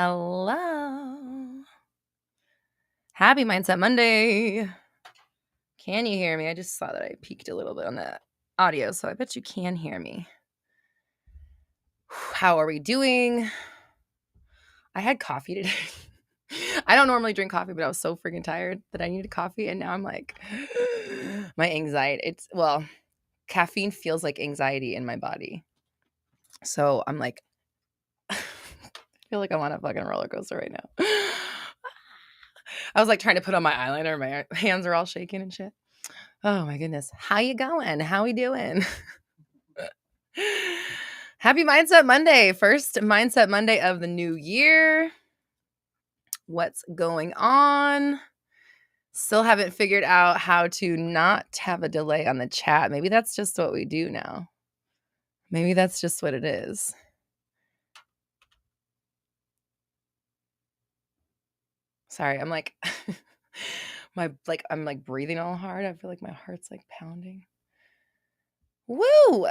Hello. Happy Mindset Monday. Can you hear me? I just saw that I peaked a little bit on the audio, so I bet you can hear me. How are we doing? I had coffee today. I don't normally drink coffee, but I was so freaking tired that I needed coffee, and now I'm like, my anxiety. Caffeine feels like anxiety in my body. So I'm like, I feel like I'm on a fucking roller coaster right now. I was like trying to put on my eyeliner. My hands are all shaking and shit. Oh my goodness. How you going? How we doing? Happy Mindset Monday. First Mindset Monday of the new year. What's going on? Still haven't figured out how to not have a delay on the chat. Maybe that's just what we do now. Maybe that's just what it is. Sorry, I'm like I'm like breathing all hard. I feel like my heart's like pounding. Woo!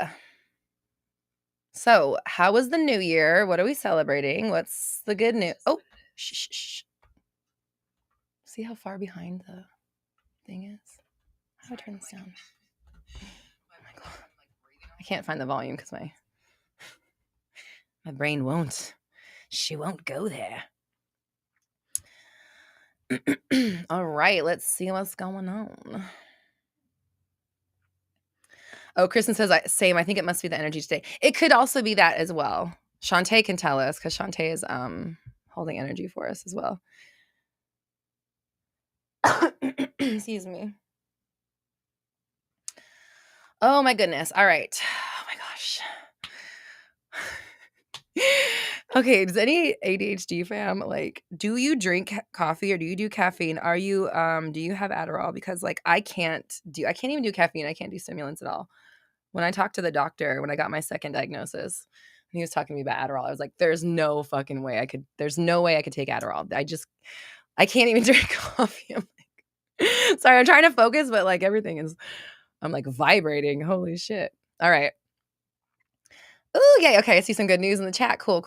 So, how was the new year? What are we celebrating? What's the good news? Oh, shh. See how far behind the thing is? How do I turn this down? Oh my God. I can't find the volume because my brain won't. She won't go there. All right, let's see what's going on. Oh, Kristen says, same. I think it must be the energy today. It could also be that as well. Shantae can tell us because Shantae is holding energy for us as well. Excuse me. Oh my goodness. All right. Oh my gosh. Okay, does any ADHD fam, like, do you drink coffee or do you do caffeine? Are you do you have Adderall? Because like I can't even do caffeine. I can't do stimulants at all. When I talked to the doctor when I got my second diagnosis, and he was talking to me about Adderall, I was like, there's no fucking way I could take Adderall. I can't even drink coffee. I'm like, sorry, I'm trying to focus, but like I'm like vibrating. Holy shit. All right. Oh, yay. Okay, I see some good news in the chat. Cool.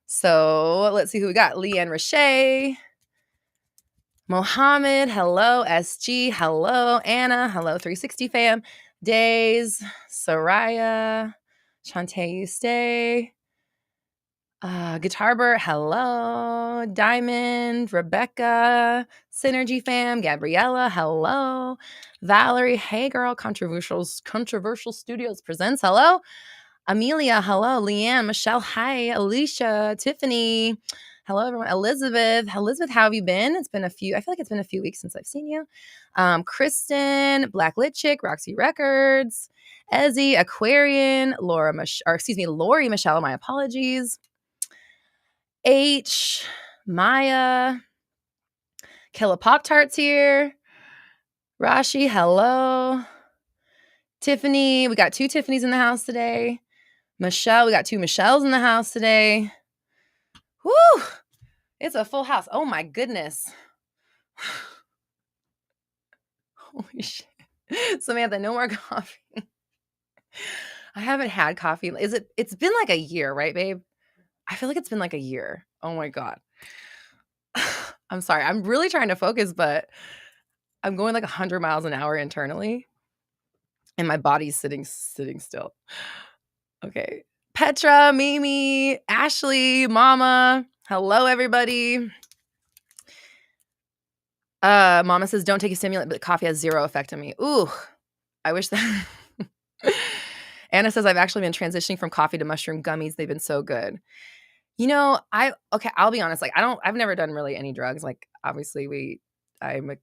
So let's see who we got. Leanne Roche. Mohammed. Hello. SG. Hello. Anna. Hello. 360 fam. Days. Soraya. Shantae, you stay. Guitar Bert. Hello. Diamond. Rebecca. Synergy fam. Gabriella. Hello. Valerie. Hey, girl. Controversial Studios presents. Hello. Amelia, hello. Leanne, Michelle, hi. Alicia, Tiffany, hello, everyone. Elizabeth, how have you been? I feel like it's been a few weeks since I've seen you. Kristen, Black Lit Chick, Roxy Records, Ezzy, Aquarian, Lori Michelle, my apologies. H, Maya, Killa Pop-Tarts here. Rashi, hello. Tiffany, we got 2 Tiffany's in the house today. Michelle, we got 2 Michelles in the house today. Woo! It's a full house. Oh my goodness. Holy shit. Samantha, no more coffee. I haven't had coffee. It's been like a year, right, babe? I feel like it's been like a year. Oh my God. I'm sorry. I'm really trying to focus, but I'm going like 100 miles an hour internally. And my body's sitting still. Okay. Petra, Mimi, Ashley, Mama. Hello, everybody. Mama says, don't take a stimulant, but coffee has 0 effect on me. Ooh, I wish that. Anna says, I've actually been transitioning from coffee to mushroom gummies. They've been so good. You know, I'll be honest. Like, I've never done really any drugs. Like, obviously I'm a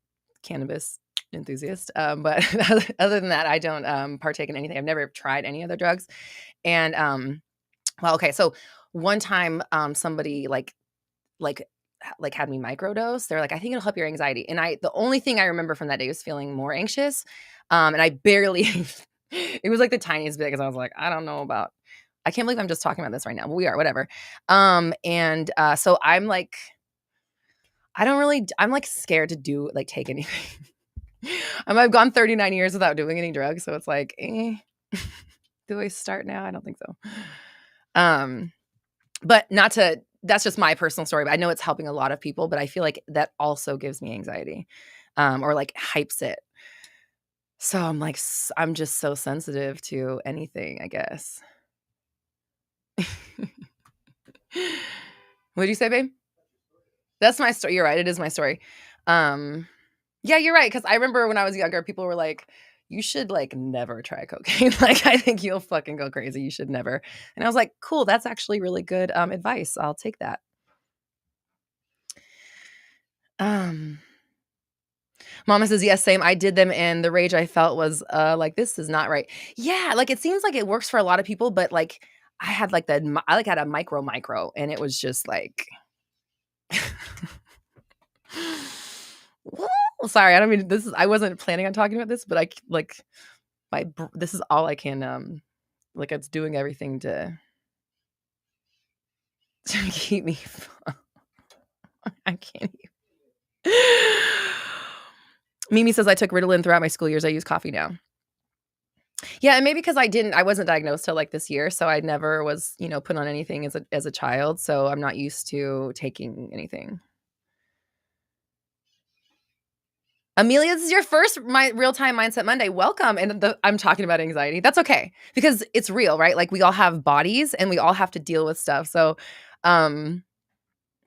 cannabis enthusiast. But other than that, I don't partake in anything. I've never tried any other drugs. And, well, okay. So one time, somebody like had me microdose. They're like, I think it'll help your anxiety. And the only thing I remember from that day was feeling more anxious. And I barely, it was like the tiniest bit because I was like, I can't believe I'm just talking about this right now. But we are, whatever. So I'm like, I'm like scared to take anything. I've gone 39 years without doing any drugs. So it's like, do I start now? I don't think so. But not to that's just my personal story, but I know it's helping a lot of people, but I feel like that also gives me anxiety, or like hypes it. So I'm like, I'm just so sensitive to anything, I guess. What'd you say, babe? That's my story. You're right. It is my story. Yeah, you're right. Cause I remember when I was younger, people were like, you should like never try cocaine. Like, I think you'll fucking go crazy. You should never. And I was like, cool. That's actually really good advice. I'll take that. Mama says, yes, same. I did them and the rage I felt was like, this is not right. Yeah, like it seems like it works for a lot of people, but like I had like I like had a micro and it was just like sorry, I don't mean I wasn't planning on talking about this, but I like this is all I can like it's doing everything to keep me I can't even. Mimi says I took Ritalin throughout my school years. I use coffee now. Yeah, and maybe because I wasn't diagnosed till like this year, so I never was, put on anything as a child, so I'm not used to taking anything. Amelia, this is your first real-time Mindset Monday. Welcome. And I'm talking about anxiety. That's okay because it's real, right? Like we all have bodies and we all have to deal with stuff. So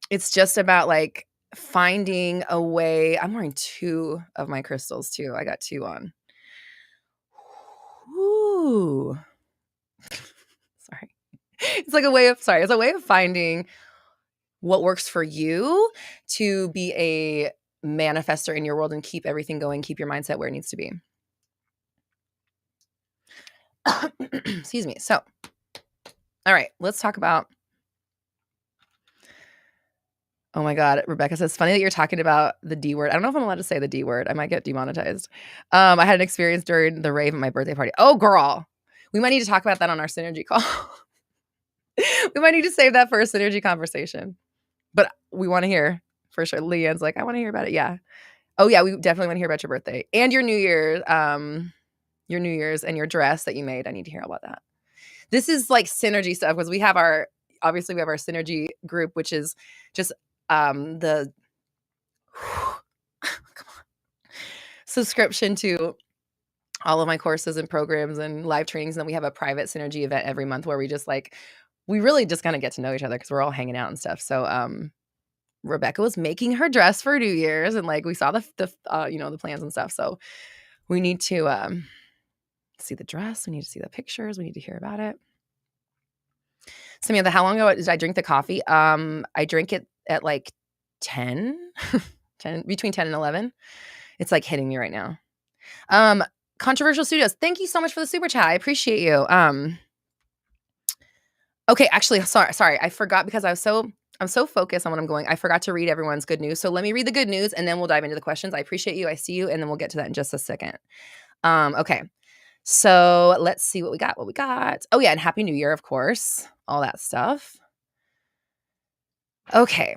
it's just about like finding a way. I'm wearing 2 of my crystals too. I got 2 on. Ooh. Sorry. It's a way of finding what works for you to be a manifestor in your world and keep everything going, keep your mindset where it needs to be. Excuse me. So, all right, let's talk about. Oh my God. Rebecca says, funny that you're talking about the D word. I don't know if I'm allowed to say the D word. I might get demonetized. I had an experience during the rave at my birthday party. Oh, girl. We might need to talk about that on our synergy call. We might need to save that for a synergy conversation. But we want to hear for sure. Leanne's like, I want to hear about it. Yeah. Oh yeah, we definitely want to hear about your birthday and your New Year's and your dress that you made. I need to hear about that. This is like synergy stuff because we have our synergy group, which is just the subscription to all of my courses and programs and live trainings. And then we have a private synergy event every month where we really just kind of get to know each other because we're all hanging out and stuff. So Rebecca was making her dress for New Year's and like we saw the plans and stuff. So we need to see the dress. We need to see the pictures. We need to hear about it. Samantha, how long ago did I drink the coffee? I drank it at like 10, between 10 and 11. It's like hitting me right now. Controversial Studios, thank you so much for the super chat. I appreciate you. Okay, actually, sorry. I forgot because I'm so focused on what I'm going. I forgot to read everyone's good news. So let me read the good news and then we'll dive into the questions. I appreciate you. I see you. And then we'll get to that in just a second. Okay. So let's see what we got. Oh yeah. And Happy New Year, of course. All that stuff. Okay.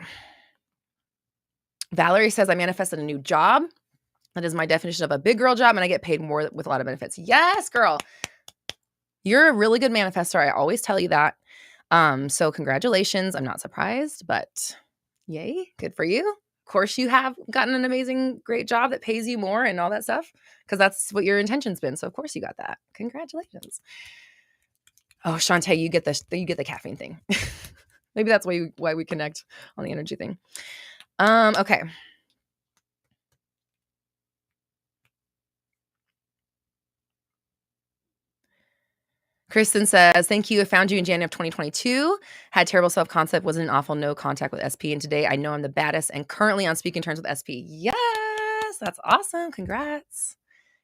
Valerie says, I manifested a new job. That is my definition of a big girl job. And I get paid more with a lot of benefits. Yes, girl. You're a really good manifestor. I always tell you that. So congratulations. I'm not surprised, but yay, good for you. Of course, you have gotten an amazing, great job that pays you more and all that stuff because that's what your intention's been. So of course you got that. Congratulations. Oh, Shantae, you get the caffeine thing. Maybe that's why we connect on the energy thing. Okay. Kristen says, thank you. I found you in January of 2022. Had terrible self-concept, was in an awful no contact with SP. And today I know I'm the baddest and currently on speaking terms with SP. Yes, that's awesome. Congrats.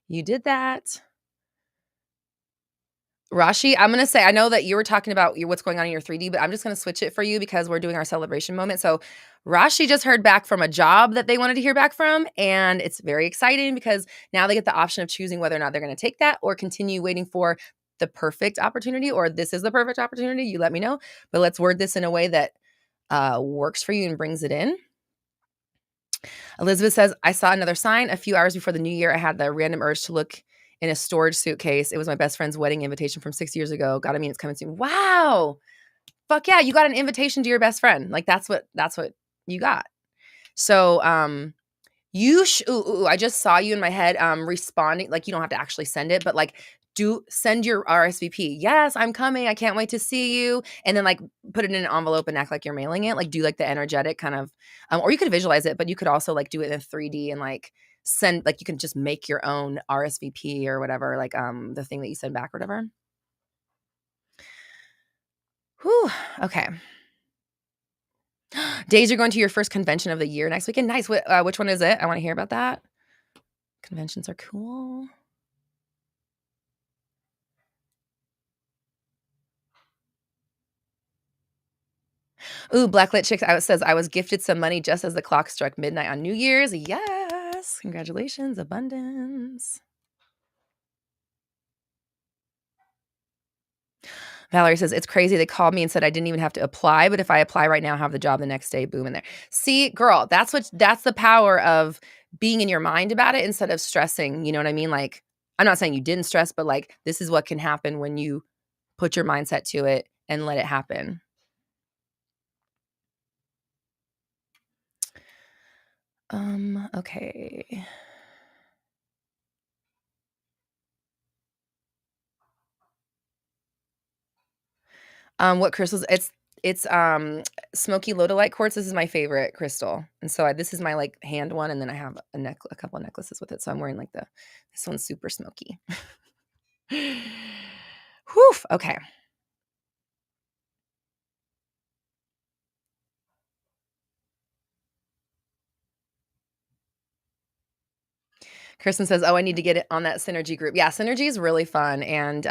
You did that. Rashi, I'm going to say, I know that you were talking about what's going on in your 3D, but I'm just going to switch it for you because we're doing our celebration moment. So Rashi just heard back from a job that they wanted to hear back from. And it's very exciting because now they get the option of choosing whether or not they're going to take that or continue waiting for the perfect opportunity, or this is the perfect opportunity. You let me know, but let's word this in a way that works for you and brings it in. Elizabeth says, I saw another sign a few hours before the new year. I had the random urge to look in a storage suitcase. It was my best friend's wedding invitation from 6 years ago. Gotta mean it's coming soon. Wow. fuck yeah, you got an invitation to your best friend. Like that's what you got. So, I just saw you in my head, responding, like, you don't have to actually send it, but, like, send your RSVP. "Yes, I'm coming. I can't wait to see you." And then, like, put it in an envelope and act like you're mailing it. Like, do, like, the energetic kind of, or you could visualize it, but you could also, like, do it in 3D and, like, send, like, you can just make your own RSVP or whatever, like, the thing that you send back or whatever. Whew, okay. Days you're going to your first convention of the year next weekend. Nice. Which one is it? I wanna hear about that. Conventions are cool. Ooh, Blacklit Chicks out says, "I was gifted some money just as the clock struck midnight on New Year's." Yes. Congratulations, abundance. Valerie says, "It's crazy. They called me and said I didn't even have to apply, but if I apply right now, I'll have the job the next day." Boom in there. See, girl, that's the power of being in your mind about it instead of stressing. You know what I mean? Like, I'm not saying you didn't stress, but like this is what can happen when you put your mindset to it and let it happen. Okay. What crystals? It's smoky lodolite quartz. This is my favorite crystal, and so this is my like hand one, and then I have a couple of necklaces with it. So I'm wearing like this one's super smoky. Whew. Okay. Kristen says, "Oh, I need to get it on that synergy group." Yeah, synergy is really fun, and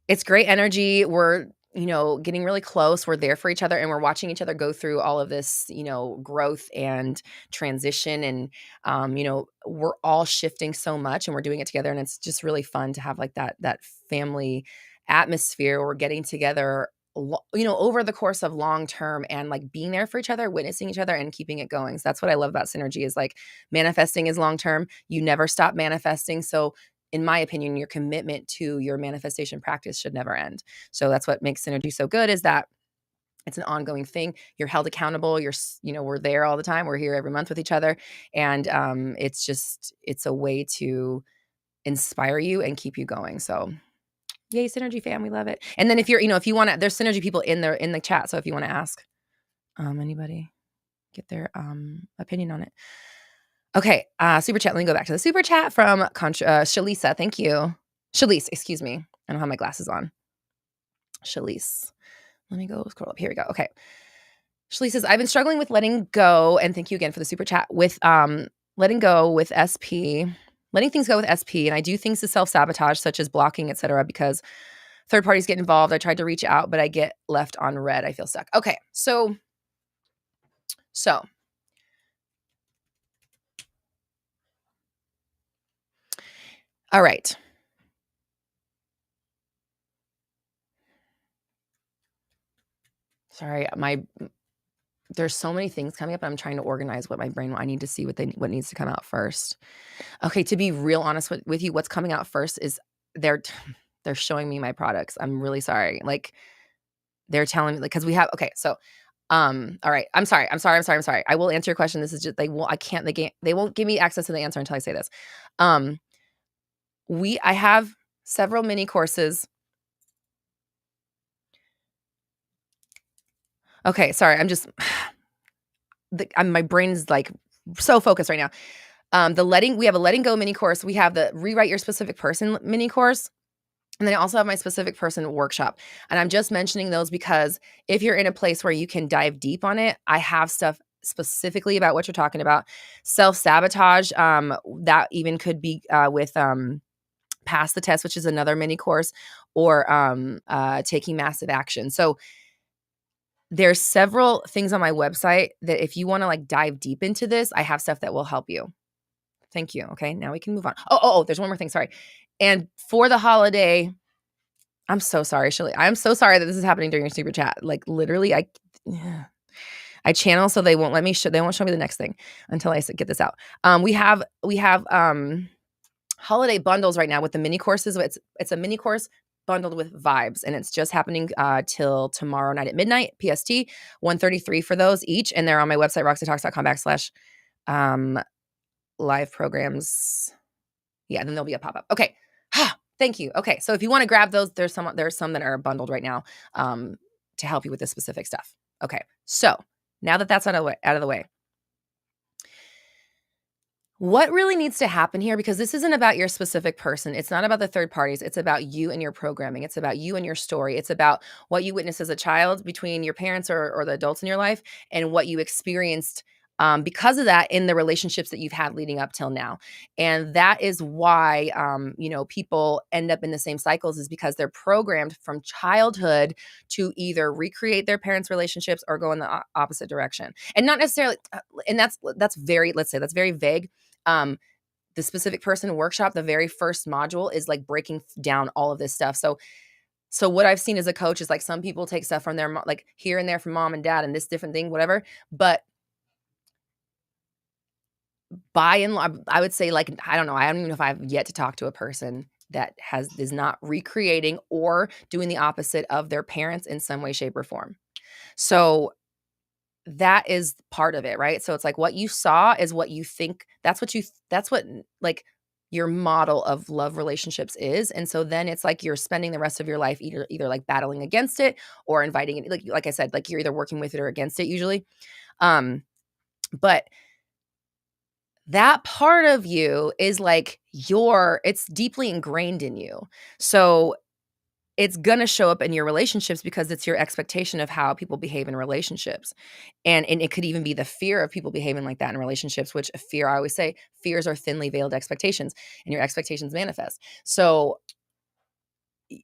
it's great energy. We're, getting really close. We're there for each other and we're watching each other go through all of this, growth and transition. And, we're all shifting so much and we're doing it together. And it's just really fun to have like that family atmosphere. Where we're getting together, over the course of long term and like being there for each other, witnessing each other and keeping it going. So that's what I love about synergy is like manifesting is long term. You never stop manifesting. So in my opinion, your commitment to your manifestation practice should never end. So that's what makes synergy so good is that it's an ongoing thing. You're held accountable. We're there all the time. We're here every month with each other. And it's a way to inspire you and keep you going. So yay, synergy fam. We love it. And then if you want to, there's synergy people in the chat. So if you want to ask anybody, get their opinion on it. Okay, super chat. Let me go back to the super chat from Shalisa. Thank you. Shalise, excuse me. I don't have my glasses on. Shalise. Let me go scroll up. Here we go. Okay. Shalise says, "I've been struggling with letting go," and thank you again for the super chat, with letting go with SP, letting things go with SP, and I do things to self-sabotage, such as blocking, etc., because third parties get involved. I tried to reach out, but I get left on red. I feel stuck. Okay, so all right. Sorry, there's so many things coming up. I'm trying to organize what my brain. I need to see what needs to come out first. Okay, to be real honest with you, what's coming out first is they're showing me my products. I'm really sorry. Like they're telling me, like, because we have. Okay, so all right. I'm sorry. I will answer your question. This is just they won't give me access to the answer until I say this. I have several mini courses. Okay, sorry. My brain's like so focused right now. We have a letting go mini course. We have the rewrite your specific person mini course. And then I also have my specific person workshop. And I'm just mentioning those because if you're in a place where you can dive deep on it, I have stuff specifically about what you're talking about. Self-sabotage, that even could be with Pass the Test, which is another mini course, or taking massive action. So there's several things on my website that if you want to like dive deep into this, I have stuff that will help you. Thank you. Okay, now we can move on. Oh, there's one more thing. Sorry. And for the holiday, I'm so sorry, Shelly. I'm so sorry that this is happening during your super chat. Like literally, I channel so they won't let me. They won't show me the next thing until I get this out. We have holiday bundles right now with the mini courses. It's a mini course bundled with vibes, and it's just happening till tomorrow night at midnight PST, 1:33 for those each, and they're on my website roxytalks.com/ um live programs. Yeah, then there'll be a pop-up. Okay. Thank you. Okay, so if you want to grab those, there's some that are bundled right now to help you with this specific stuff. Okay, so now that that's out of the way, what really needs to happen here, because this isn't about your specific person. It's not about the third parties. It's about you and your programming. It's about you and your story. It's about what you witnessed as a child between your parents or the adults in your life, and what you experienced because of that in the relationships that you've had leading up till now. And that is why, people end up in the same cycles, is because they're programmed from childhood to either recreate their parents' relationships or go in the opposite direction. And not necessarily, and that's very, let's say that's very vague. The specific person workshop, the very first module is like breaking down all of this stuff. So what I've seen as a coach is like some people take stuff from their like here and there from mom and dad and this different thing, whatever. But by and large, I would say, like, I don't know. I don't even know if I've yet to talk to a person that is not recreating or doing the opposite of their parents in some way, shape, or form. So that is part of it, right? So it's like what you saw is what you think. That's what like your model of love relationships is. And so then it's like you're spending the rest of your life either like battling against it or inviting it. Like I said, like you're either working with it or against it usually. But that part of you is like it's deeply ingrained in you. So it's going to show up in your relationships because it's your expectation of how people behave in relationships. And it could even be the fear of people behaving like that in relationships, which fear, I always say, fears are thinly veiled expectations, and your expectations manifest. So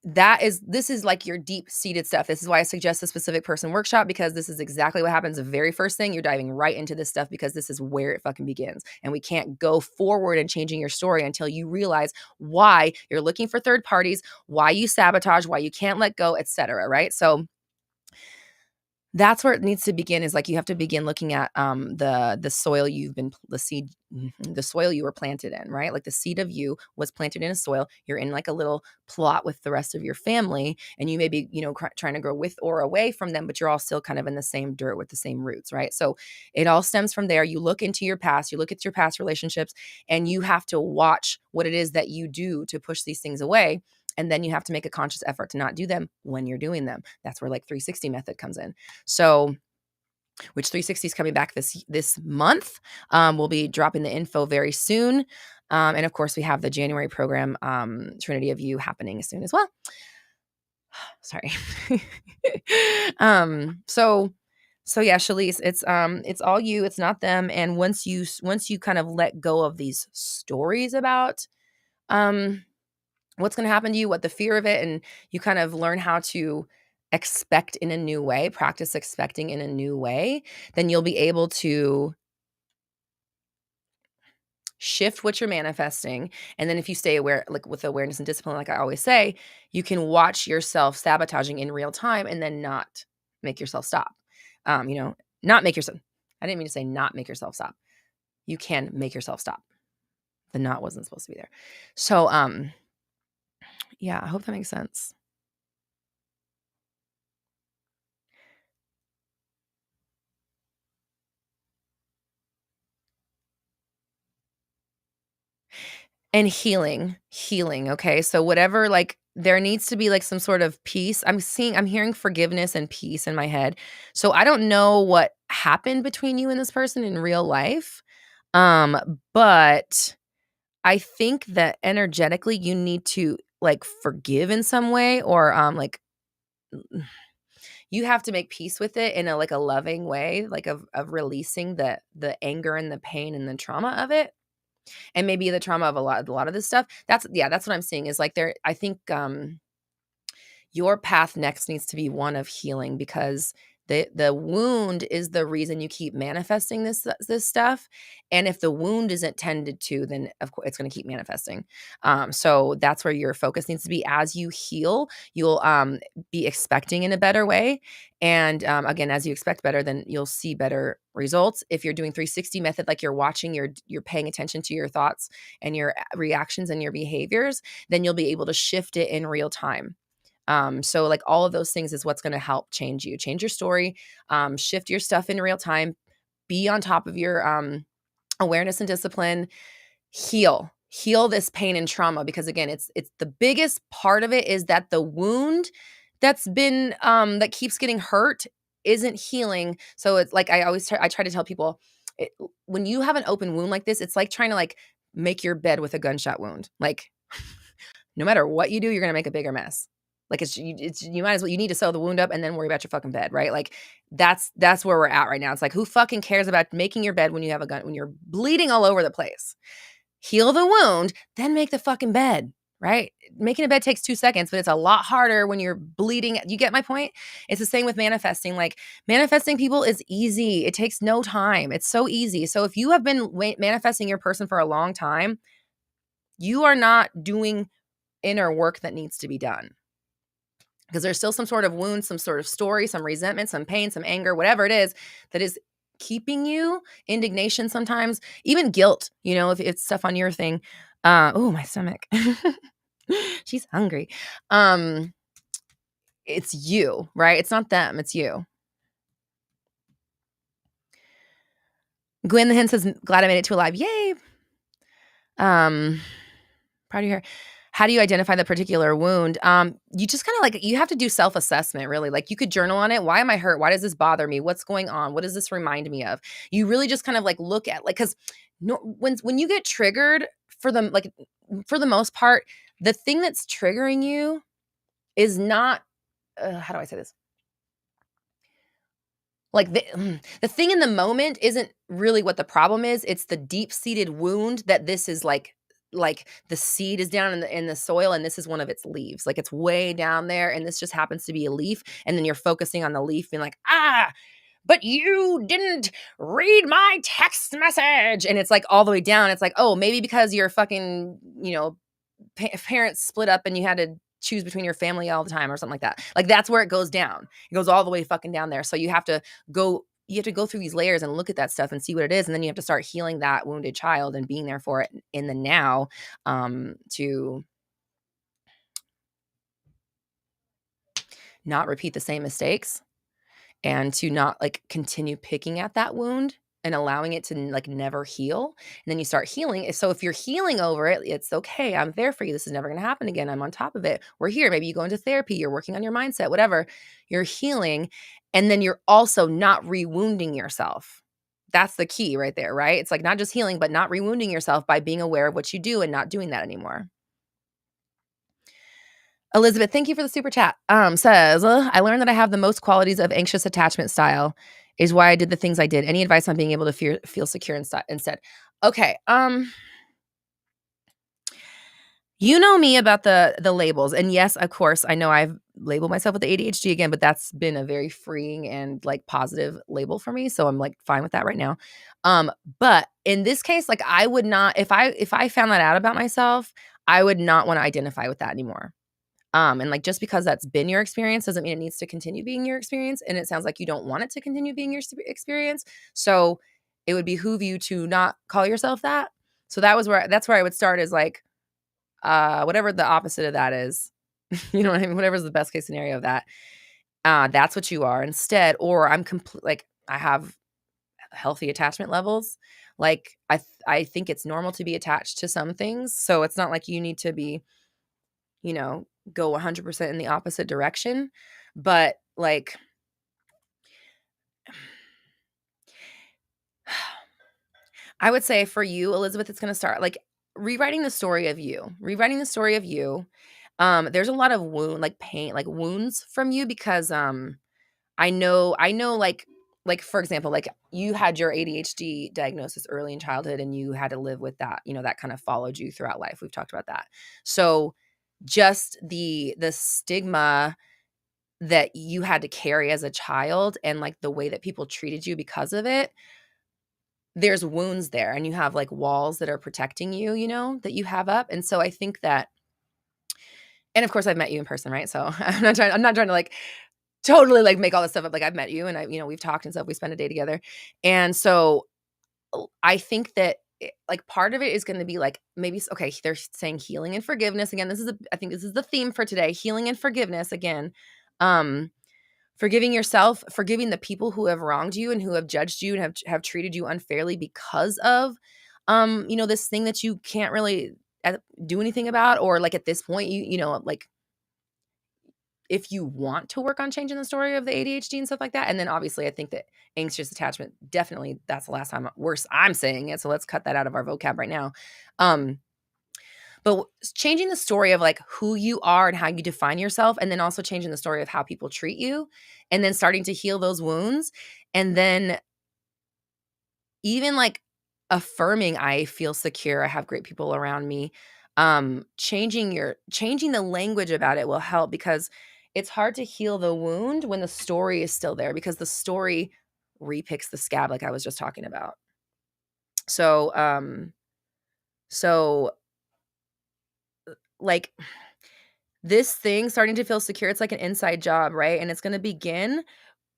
this is like your deep-seated stuff. This is why I suggest a specific person workshop, because this is exactly what happens. The very first thing, you're diving right into this stuff because this is where it fucking begins. And we can't go forward in changing your story until you realize why you're looking for third parties, why you sabotage, why you can't let go, etc. Right? So that's where it needs to begin, is like you have to begin looking at the soil the soil you were planted in, right? Like the seed of you was planted in a soil. You're in like a little plot with the rest of your family, and you may be, trying to grow with or away from them, but you're all still kind of in the same dirt with the same roots, right? So it all stems from there. You look into your past, you look at your past relationships, and you have to watch what it is that you do to push these things away. And then you have to make a conscious effort to not do them when you're doing them. That's where like 360 method comes in. So, which 360 is coming back this month. We'll be dropping the info very soon. And of course, we have the January program, Trinity of You, happening soon as well. Sorry. So yeah, Shalise, it's all you, it's not them. And once you kind of let go of these stories about what's going to happen to you, what the fear of it, and you kind of learn how to expect in a new way, practice expecting in a new way, then you'll be able to shift what you're manifesting. And then if you stay aware, like with awareness and discipline, like I always say, you can watch yourself sabotaging in real time and then not make yourself stop. Not make yourself, I didn't mean to say not make yourself stop. You can make yourself stop. The not wasn't supposed to be there. So, yeah, I hope that makes sense. And healing, okay? So whatever, like, there needs to be, like, some sort of peace. I'm hearing forgiveness and peace in my head. So I don't know what happened between you and this person in real life, but I think that energetically you need to, like, forgive in some way, or, you have to make peace with it in a loving way, like, of releasing the anger and the pain and the trauma of it. And maybe the trauma of a lot of this stuff. That's what I'm seeing, is like I think your path next needs to be one of healing, because the wound is the reason you keep manifesting this stuff. And if the wound isn't tended to, then of course it's going to keep manifesting. So that's where your focus needs to be. As you heal, you'll be expecting in a better way. And again, as you expect better, then you'll see better results. If you're doing 360 method, like you're watching, you're paying attention to your thoughts and your reactions and your behaviors, then you'll be able to shift it in real time. So like all of those things is what's going to help change you, change your story, shift your stuff in real time, be on top of your awareness and discipline, heal this pain and trauma, because again, it's the biggest part of it is that the wound that's been that keeps getting hurt isn't healing. So it's like I try to tell people, when you have an open wound like this, it's like trying to like make your bed with a gunshot wound. Like no matter what you do, you're gonna make a bigger mess. Like it's you might as well, you need to sew the wound up and then worry about your fucking bed, right? Like that's where we're at right now. It's like, who fucking cares about making your bed when you have a gun, when you're bleeding all over the place? Heal the wound, then make the fucking bed, right? Making a bed takes 2 seconds, but it's a lot harder when you're bleeding. You get my point? It's the same with manifesting. Like manifesting people is easy. It takes no time. It's so easy. So if you have been manifesting your person for a long time, you are not doing inner work that needs to be done, because there's still some sort of wound, some sort of story, some resentment, some pain, some anger, whatever it is that is keeping you, indignation sometimes, even guilt, if it's stuff on your thing. Oh, my stomach. She's hungry. It's you, right? It's not them, it's you. Gwen the Hen says, glad I made it to alive. Yay. Proud of your hair. How do you identify the particular wound? You just kind of like, you have to do self-assessment, really. Like you could journal on it. Why am I hurt? Why does this bother me? What's going on? What does this remind me of? You really just kind of like look at, like, because when you get triggered, for the most part, the thing that's triggering you is not, how do I say this? Like the thing in the moment isn't really what the problem is. It's the deep-seated wound that this is like the seed is down in the soil, and this is one of its leaves. Like it's way down there, and this just happens to be a leaf. And then you're focusing on the leaf being like, but you didn't read my text message. And it's like all the way down. It's like, oh, maybe because your fucking, parents split up and you had to choose between your family all the time or something like that. Like that's where it goes down. It goes all the way fucking down there. So you have to go through these layers and look at that stuff and see what it is. And then you have to start healing that wounded child and being there for it in the now, to not repeat the same mistakes and to not like continue picking at that wound and allowing it to like never heal. And then you start healing. So if you're healing over it, it's okay. I'm there for you. This is never going to happen again. I'm on top of it. We're here. Maybe you go into therapy. You're working on your mindset, whatever. You're healing. And then you're also not re-wounding yourself. That's the key right there, right? It's like not just healing, but not re-wounding yourself by being aware of what you do and not doing that anymore. Elizabeth, thank you for the super chat. Says, I learned that I have the most qualities of anxious attachment style, is why I did the things I did. Any advice on being able to feel secure instead? Okay. You know me about the labels. And yes, of course, I know I've labeled myself with the ADHD again, but that's been a very freeing and like positive label for me. So I'm like fine with that right now. But in this case, like I would not, if I found that out about myself, I would not want to identify with that anymore. And like, just because that's been your experience doesn't mean it needs to continue being your experience. And it sounds like you don't want it to continue being your experience. So it would behoove you to not call yourself that. So that's where I would start, is like, whatever the opposite of that is, you know what I mean? Whatever's the best case scenario of that, that's what you are instead. Or I'm like, I have healthy attachment levels. Like I think it's normal to be attached to some things. So it's not like you need to be, go 100% in the opposite direction. But like, I would say for you, Elizabeth, it's going to start like rewriting the story of you. There's a lot of pain, like wounds from you, because I know like for example, like you had your ADHD diagnosis early in childhood and you had to live with that, that kind of followed you throughout life. We've talked about that. So just the stigma that you had to carry as a child and like the way that people treated you because of it, there's wounds there, and you have like walls that are protecting you, that you have up. And so I think that, and of course I've met you in person, right? So I'm not trying to like totally like make all this stuff up. Like I've met you and we've talked and stuff. We spent a day together. And so I think that like part of it is going to be like maybe okay, they're saying healing and forgiveness again. I think this is the theme for today, healing and forgiveness again. Forgiving yourself, forgiving the people who have wronged you and who have judged you and have treated you unfairly because of this thing that you can't really do anything about, or like at this point like if you want to work on changing the story of the ADHD and stuff like that. And then obviously I think that anxious attachment, definitely that's the last time worse I'm saying it. So let's cut that out of our vocab right now. But changing the story of like who you are and how you define yourself, and then also changing the story of how people treat you, and then starting to heal those wounds. And then even like affirming, I feel secure, I have great people around me. Changing the language about it will help, because it's hard to heal the wound when the story is still there, because the story repicks the scab, like I was just talking about. So like this thing starting to feel secure, it's like an inside job, right? And it's going to begin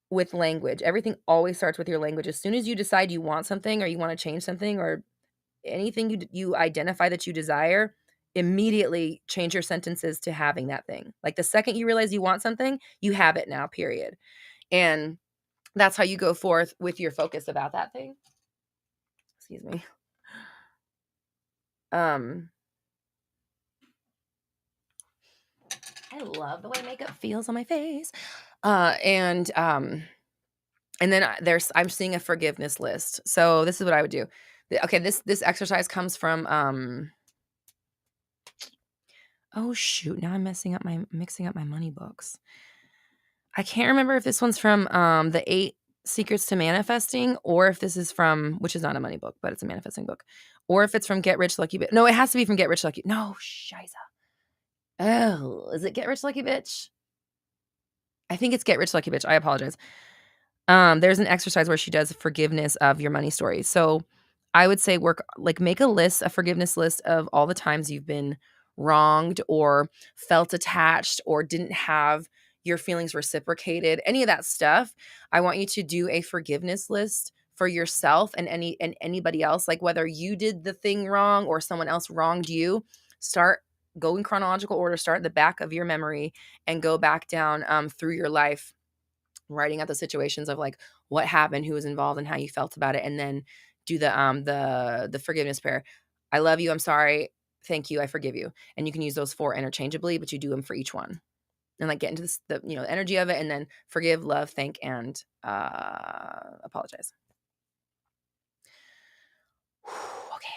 with language. Everything always starts with your language. As soon as you decide you want something, or you want to change something, or anything you identify that you desire, immediately change your sentences to having that thing. Like the second you realize you want something, you have it now, period. And that's how you go forth with your focus about that thing. Excuse me. I love the way makeup feels on my face. And then I'm seeing a forgiveness list. So this is what I would do. Okay, this exercise comes from oh shoot, now I'm mixing up my money books. I can't remember if this one's from the 8 Secrets to Manifesting, or if this is from, which is not a money book, but it's a manifesting book, or if it's from Get Rich Lucky Bitch. No, it has to be from Get Rich Lucky. No, shiza. Oh, is it Get Rich Lucky Bitch? I think it's Get Rich Lucky Bitch. I apologize. There's an exercise where she does forgiveness of your money stories. So I would say make a forgiveness list of all the times you've been wronged, or felt attached, or didn't have your feelings reciprocated, any of that stuff. I want you to do a forgiveness list for yourself and anybody else, like whether you did the thing wrong or someone else wronged you. Go in chronological order, start at the back of your memory and go back down through your life, writing out the situations of like what happened, who was involved, and how you felt about it, and then do the forgiveness prayer. I love you, I'm sorry, thank you, I forgive you. And you can use those 4 interchangeably, but you do them for each one. And like get into the energy of it, and then forgive, love, thank, and apologize. Okay.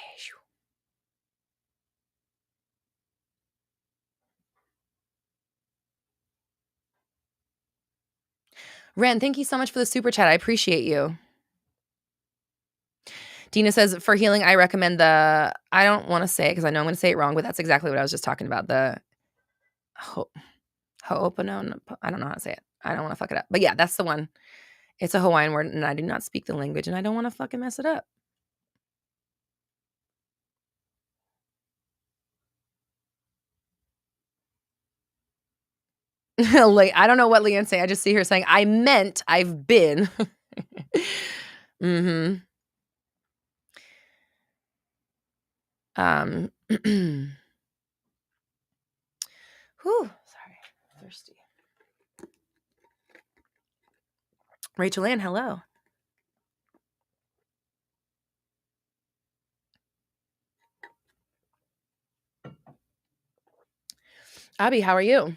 Ren, thank you so much for the super chat. I appreciate you. Dina says, for healing, I recommend I don't want to say it because I know I'm going to say it wrong, but that's exactly what I was just talking about. The Ho'oponopono. I don't know how to say it. I don't want to fuck it up. But yeah, that's the one. It's a Hawaiian word, and I do not speak the language, and I don't want to fucking mess it up. Like, I don't know what Leanne's saying. I just see her saying, I meant I've been. Mm-hmm. Whew, sorry. Thirsty. Rachel Ann, hello. Abby, how are you?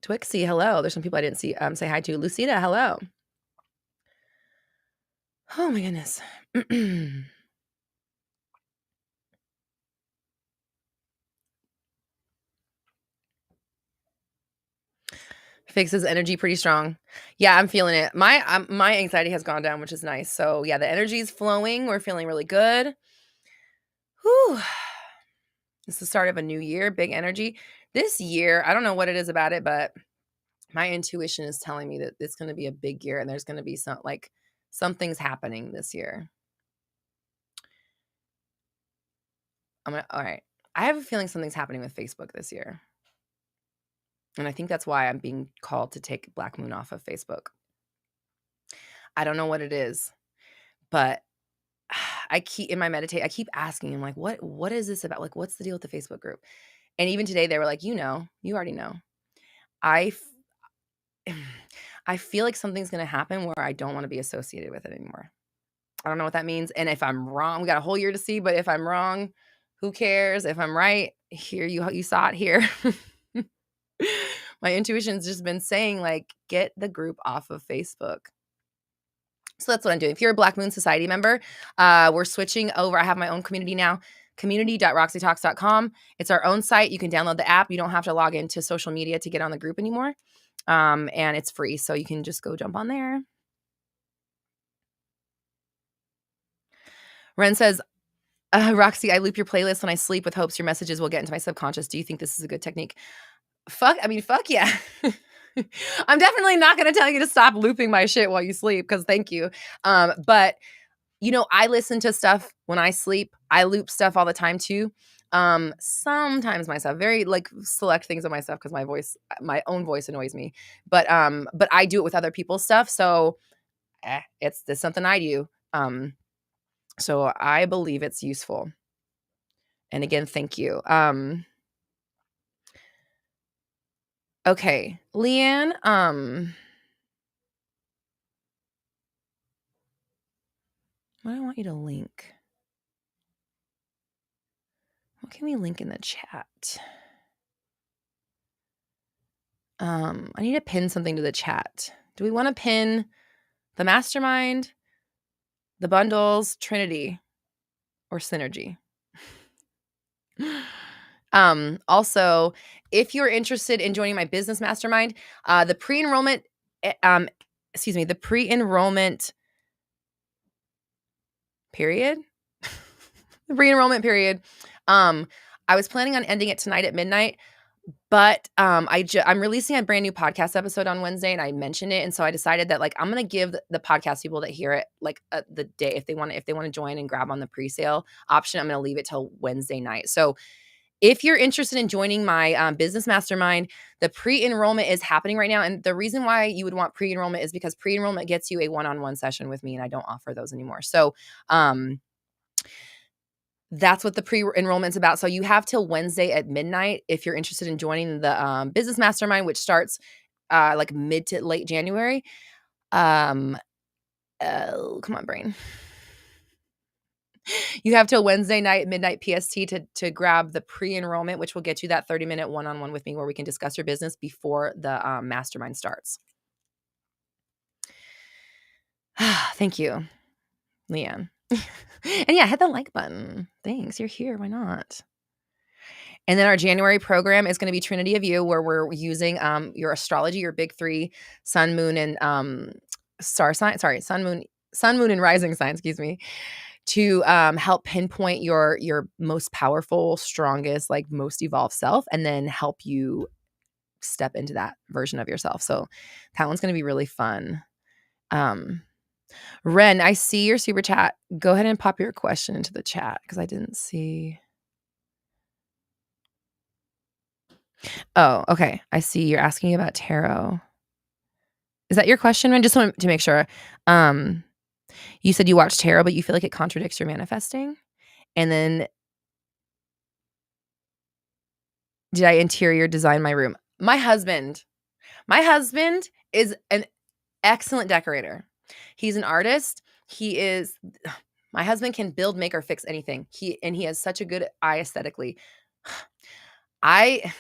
Twixie, hello. There's some people I didn't see say hi to. Lucida, hello. Oh my goodness. Fixes energy pretty strong. Yeah, I'm feeling it. My anxiety has gone down, which is nice. So yeah, the energy is flowing. We're feeling really good. Whew. It's the start of a new year, big energy. This year, I don't know what it is about it, but my intuition is telling me that it's going to be a big year, and there's going to be something's happening this year. All right. I have a feeling something's happening with Facebook this year. And I think that's why I'm being called to take Black Moon off of Facebook. I don't know what it is, but I keep in my meditate, I keep asking him like, what is this about? Like, what's the deal with the Facebook group? And even today they were like, you already know. I I feel like something's going to happen where I don't want to be associated with it anymore. I don't know what that means. And if I'm wrong, we got a whole year to see, but if I'm wrong, who cares? If I'm right, here you saw it here. My intuition's just been saying like, get the group off of Facebook. So that's what I'm doing. If you're a Black Moon Society member, we're switching over. I have my own community now, community.roxytalks.com. It's our own site. You can download the app. You don't have to log into social media to get on the group anymore. And it's free. So you can just go jump on there. Ren says, Roxy, I loop your playlist when I sleep with hopes your messages will get into my subconscious. Do you think this is a good technique? Fuck yeah. I'm definitely not going to tell you to stop looping my shit while you sleep because thank you. But I listen to stuff when I sleep. I loop stuff all the time too. Sometimes myself, very like select things of myself because my own voice annoys me. But I do it with other people's stuff. So it's something I do. So I believe it's useful. And again, thank you. Okay, Leanne, what do I want you to link? What can we link in the chat? I need to pin something to the chat. Do we want to pin the mastermind, the bundles, Trinity, or synergy? Also, if you're interested in joining my business mastermind, the pre-enrollment period. The pre-enrollment period. I was planning on ending it tonight at midnight, but I'm releasing a brand new podcast episode on Wednesday, and I mentioned it, and so I decided that like I'm gonna give the podcast people that hear it like the day if they want to join and grab on the pre-sale option. I'm gonna leave it till Wednesday night. So if you're interested in joining my business mastermind, the pre-enrollment is happening right now, and the reason why you would want pre-enrollment is because pre-enrollment gets you a one-on-one session with me, and I don't offer those anymore. So that's what the pre-enrollment's about. So you have till Wednesday at midnight if you're interested in joining the business mastermind, which starts like mid to late January. Come on, brain. You have till Wednesday night, midnight PST to grab the pre-enrollment, which will get you that 30-minute one-on-one with me where we can discuss your business before the mastermind starts. Thank you, Leanne. And yeah, hit the like button. Thanks. You're here. Why not? And then our January program is going to be Trinity of You, where we're using your astrology, your big three, sun, moon, and star sign. Sorry, sun, moon, and rising sign. Excuse me. To help pinpoint your most powerful, strongest, like most evolved self, and then help you step into that version of yourself. So that one's going to be really fun. Ren, I see your super chat. Go ahead and pop your question into the chat because I didn't see. Oh, okay. I see you're asking about tarot. Is that your question, Ren? Just wanted to make sure. You said you watch tarot, but you feel like it contradicts your manifesting. And then did I interior design my room? My husband is an excellent decorator. He's an artist. My husband can build, make, or fix anything. He has such a good eye aesthetically. I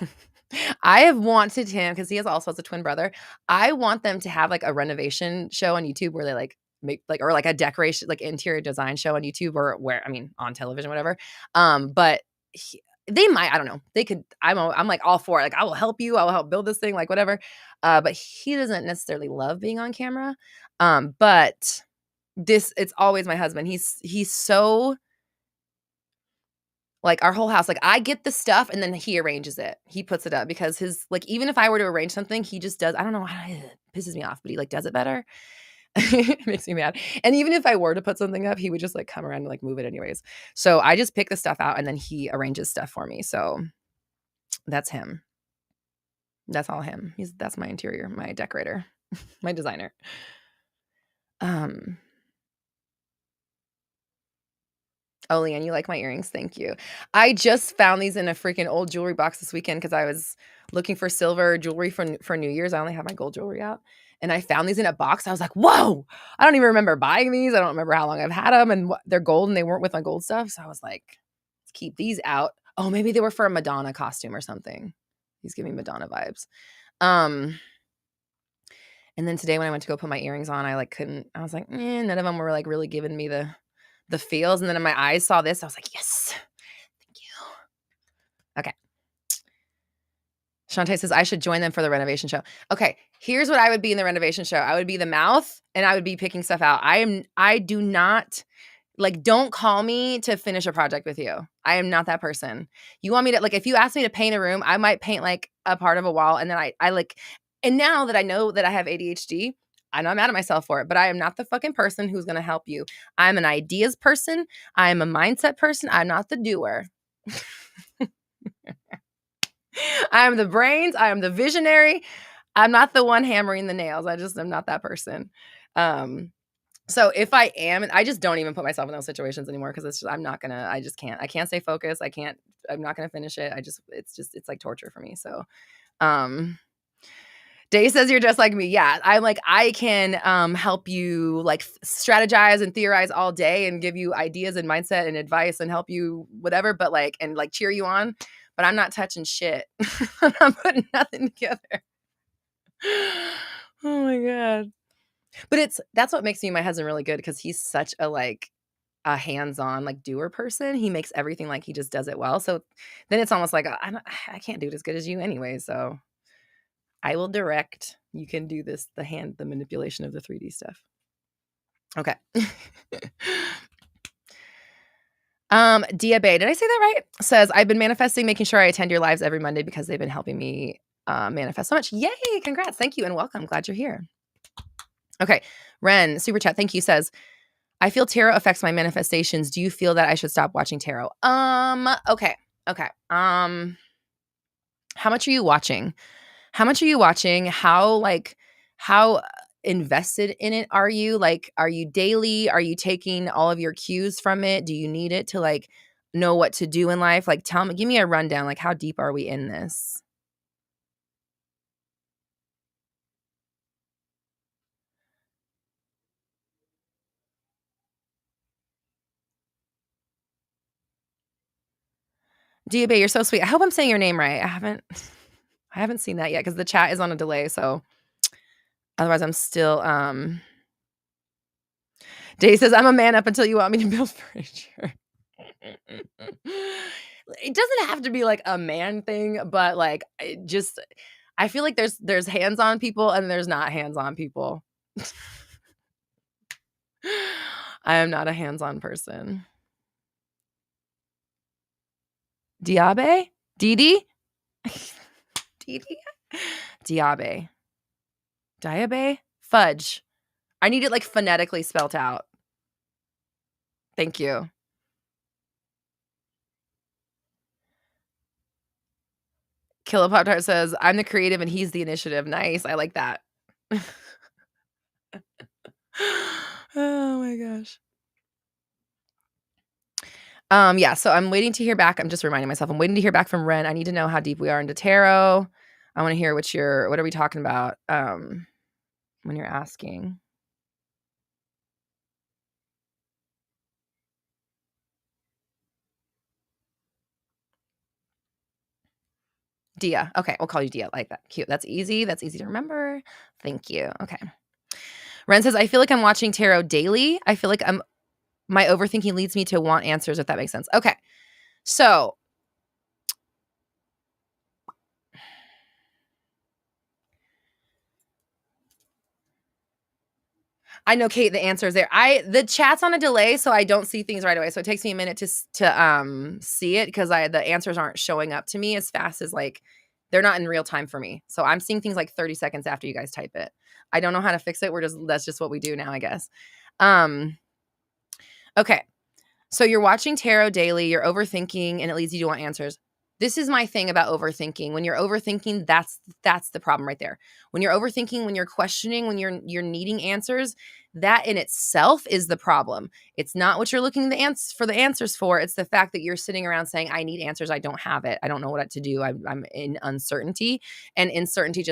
have wanted him because he also has a twin brother. I want them to have like a renovation show on YouTube where they like make like, or like a decoration, like interior design show on YouTube or on television, whatever. But they might, I don't know. They could, I'm like all for it. Like, I will help you. I will help build this thing, like whatever. But he doesn't necessarily love being on camera. But it's always my husband. He's so like our whole house, like I get the stuff and then he arranges it. He puts it up because his, like, even if I were to arrange something, he just does, I don't know, it pisses me off, but he like does it better. It makes me mad. And even if I were to put something up, he would just like come around and like move it anyways. So I just pick the stuff out and then he arranges stuff for me. So that's him. That's all him. That's my interior, my decorator, my designer. Oh, Leanne, you like my earrings? Thank you. I just found these in a freaking old jewelry box this weekend because I was looking for silver jewelry for New Year's. I only have my gold jewelry out. And I found these in a box. I was like, whoa, I don't even remember buying these. I don't remember how long I've had them. And they're gold and they weren't with my gold stuff. So I was like, let's keep these out. Oh, maybe they were for a Madonna costume or something. He's giving Madonna vibes. And then today when I went to go put my earrings on, I I was like, none of them were like really giving me the feels. And then my eyes saw this. I was like, yes, thank you. Okay. Shantae says, I should join them for the renovation show. Okay. Here's what I would be in the renovation show. I would be the mouth and I would be picking stuff out. I do not don't call me to finish a project with you. I am not that person. You want me to if you ask me to paint a room, I might paint a part of a wall. And then and now that I know that I have ADHD, I'm not mad at myself for it, but I am not the fucking person who's going to help you. I'm an ideas person. I'm a mindset person. I'm not the doer. I am the brains. I am the visionary. I'm not the one hammering the nails. I'm not that person. So if I am, and I just don't even put myself in those situations anymore because I just can't. I can't stay focused. I'm not going to finish it. It's like torture for me. So, Day says you're just like me. Yeah. I can help you strategize and theorize all day and give you ideas and mindset and advice and help you whatever, but cheer you on, but I'm not touching shit. I'm putting nothing together. Oh my God. But that's what makes me and my husband really good because he's such a hands-on doer person. He makes everything he just does it well. So then it's almost like I can't do it as good as you anyway. So I will direct. You can do the manipulation of the 3D stuff. Okay. Dia Bay, did I say that right? Says, I've been manifesting, making sure I attend your lives every Monday because they've been helping me manifest so much. Yay. Congrats. Thank you and welcome. Glad you're here. Okay. Ren, super chat. Thank you. Says, I feel tarot affects my manifestations. Do you feel that I should stop watching tarot? Okay. How much are you watching? How invested in it are you? Are you daily? Are you taking all of your cues from it? Do you need it to know what to do in life? Give me a rundown. How deep are we in this? Diabe, you're so sweet. I hope I'm saying your name right. I haven't seen that yet because the chat is on a delay. So otherwise I'm still, Day says, I'm a man up until you want me to build furniture. It doesn't have to be a man thing, but I feel like there's hands-on people and there's not hands-on people. I am not a hands-on person. Diabe? Didi? Didi? Diabe. Diabe? Fudge. I need it phonetically spelt out. Thank you. Kilopop-Tart says, I'm the creative and he's the initiative. Nice. I like that. Oh my gosh. Yeah, so I'm waiting to hear back. I'm just reminding myself. I'm waiting to hear back from Ren. I need to know how deep we are into tarot. I want to hear what are we talking about when you're asking. Dia. Okay, we'll call you Dia like that. Cute. That's easy. That's easy to remember. Thank you. Okay. Ren says, I feel like I'm watching tarot daily. I feel like my overthinking leads me to want answers, if that makes sense. Okay. So I know, Kate, the answer is there. The chat's on a delay, so I don't see things right away. So it takes me a minute to see it because the answers aren't showing up to me as fast as they're not in real time for me. So I'm seeing things 30 seconds after you guys type it. I don't know how to fix it. That's just what we do now, I guess. Okay. So you're watching tarot daily, you're overthinking, and it leads you to want answers. This is my thing about overthinking. When you're overthinking, that's the problem right there. When you're overthinking, when you're questioning, when you're needing answers, that in itself is the problem. It's not what you're looking for the answers for. It's the fact that you're sitting around saying, I need answers. I don't have it. I don't know what to do. I'm in uncertainty, and uncertainty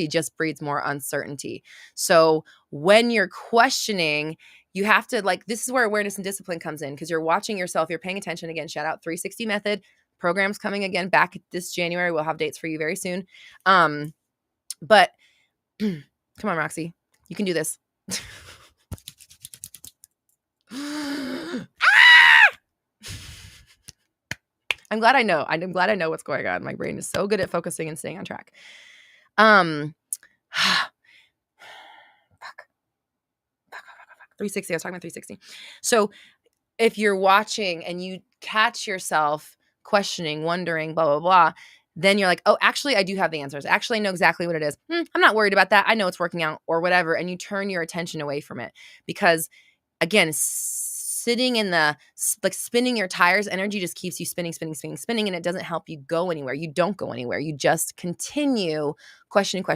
just breeds more uncertainty. So when you're questioning, you have to, like, this is where awareness and discipline comes in, because you're watching yourself, you're paying attention. Again, shout out 360 method programs coming again back this January. We'll have dates for you very soon. But come on, Roxy, you can do this. I'm glad I know. I'm glad I know what's going on. My brain is so good at focusing and staying on track. Fuck. 360. I was talking about 360. So if you're watching and you catch yourself questioning, wondering, blah, blah, blah, then you're like, oh, actually, I do have the answers. Actually, I know exactly what it is. I'm not worried about that. I know it's working out or whatever. And you turn your attention away from it because, again, sitting in spinning your tires energy just keeps you spinning, and it doesn't help you go anywhere. You don't go anywhere. You just continue questioning.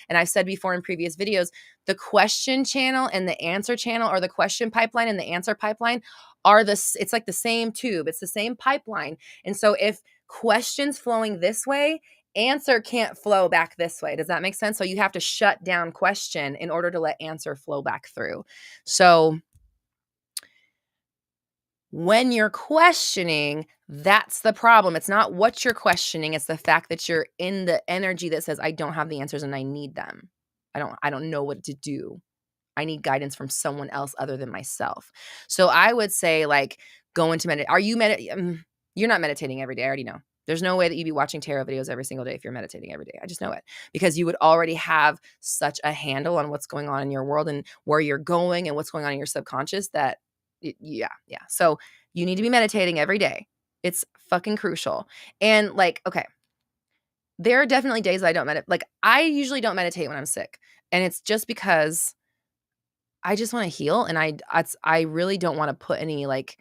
And I've said before in previous videos, the question channel and the answer channel, or the question pipeline and the answer pipeline, it's like the same tube. It's the same pipeline. And so if questions flowing this way, answer can't flow back this way. Does that make sense? So you have to shut down question in order to let answer flow back through. So when you're questioning, that's the problem. It's not what you're questioning. It's the fact that you're in the energy that says, I don't have the answers and I need them. I don't know what to do. I need guidance from someone else other than myself. So I would say, like, go into meditate. You're not meditating every day. I already know. There's no way that you'd be watching tarot videos every single day if you're meditating every day. I just know it, because you would already have such a handle on what's going on in your world and where you're going and what's going on in your subconscious that yeah. So you need to be meditating every day. It's fucking crucial. And, like, okay, there are definitely days I don't meditate. Like, I usually don't meditate when I'm sick. And it's just because I just want to heal. And I really don't want to put any, like,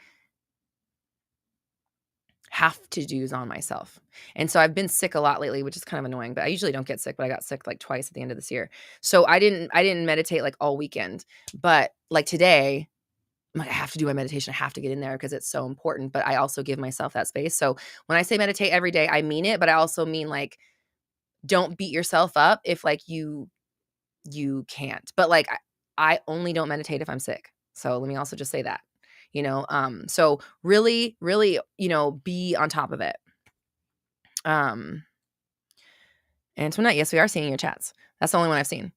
have to do's on myself. And so I've been sick a lot lately, which is kind of annoying, but I usually don't get sick, but I got sick like twice at the end of this year. So I didn't meditate like all weekend, but like today, I'm like, I have to do my meditation. I have to get in there because it's so important, but I also give myself that space. So when I say meditate every day, I mean it, but I also mean, like, don't beat yourself up if, like, you can't. But, like, I only don't meditate if I'm sick. So let me also just say that, so really, really, be on top of it. Antoinette, yes, we are seeing your chats. That's the only one I've seen.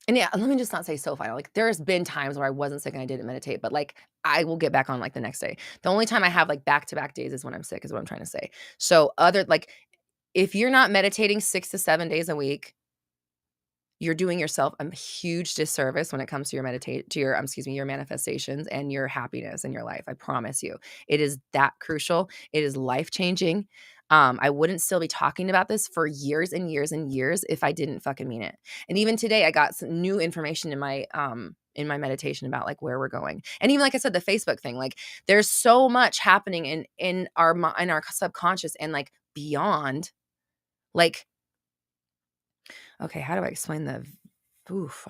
And yeah, let me just not say so final. Like, there's been times where I wasn't sick and I didn't meditate, but, like, I will get back on, like, the next day. The only time I have, like, back-to-back days is when I'm sick, is what I'm trying to say. So if you're not meditating 6 to 7 days a week, you're doing yourself a huge disservice when it comes to your manifestations and your happiness in your life. I promise you. It is that crucial. It is life-changing. I wouldn't still be talking about this for years and years and years if I didn't fucking mean it. And even today, I got some new information in my meditation about, like, where we're going. And even, like I said, the Facebook thing, like, there's so much happening in our subconscious and, like, beyond. Like, okay, how do I explain I'm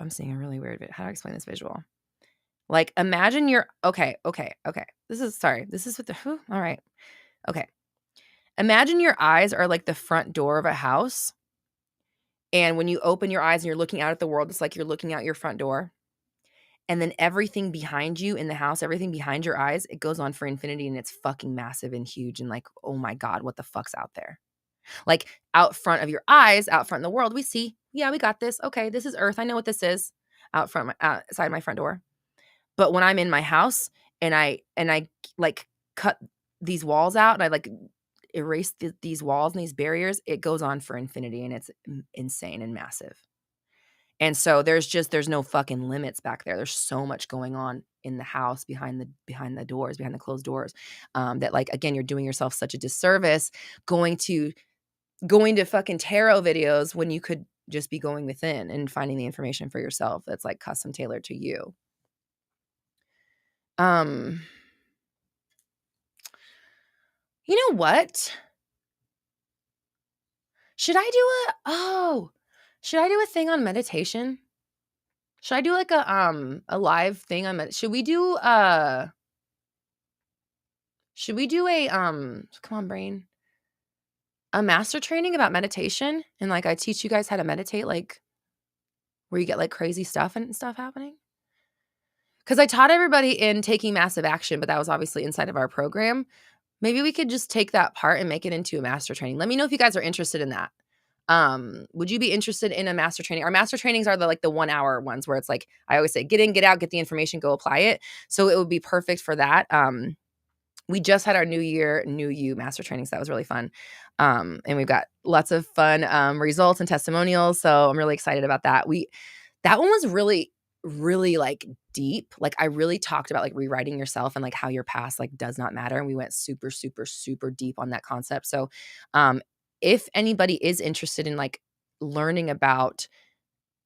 seeing a really weird how do I explain this visual? Like, imagine okay. This is with all right. Okay. Imagine your eyes are like the front door of a house. And when you open your eyes and you're looking out at the world, it's like you're looking out your front door. And then everything behind you in the house, everything behind your eyes, it goes on for infinity, and it's fucking massive and huge. And, like, oh my God, what the fuck's out there? Like, out front of your eyes, out front in the world, we see, yeah, we got this. Okay, this is Earth. I know what this is outside my front door. But when I'm in my house and I like cut these walls out and I, like, erase these walls and these barriers, it goes on for infinity, and it's insane and massive. And so there's no fucking limits back there. There's so much going on in the house behind the doors, behind the closed doors, that, like, again, you're doing yourself such a disservice going to fucking tarot videos when you could just be going within and finding the information for yourself that's like custom tailored to you. You know what? Should I do a thing on meditation? Should I do like a live thing on should we do a come on brain, a master training about meditation, and like I teach you guys how to meditate, like where you get like crazy stuff and stuff happening? Because I taught everybody in taking massive action, but that was obviously inside of our program. Maybe we could just take that part and make it into a master training. Let me know if you guys are interested in that. Would you be interested in a master training? Our master trainings are the 1 hour ones where it's like, I always say, get in, get out, get the information, go apply it. So it would be perfect for that. We just had our New Year, New You master trainings. That was really fun. And we've got lots of fun results and testimonials. So I'm really excited about that. That one was really, really like deep. Like I really talked about like rewriting yourself and like how your past like does not matter. And we went super, super, super deep on that concept. So if anybody is interested in like learning about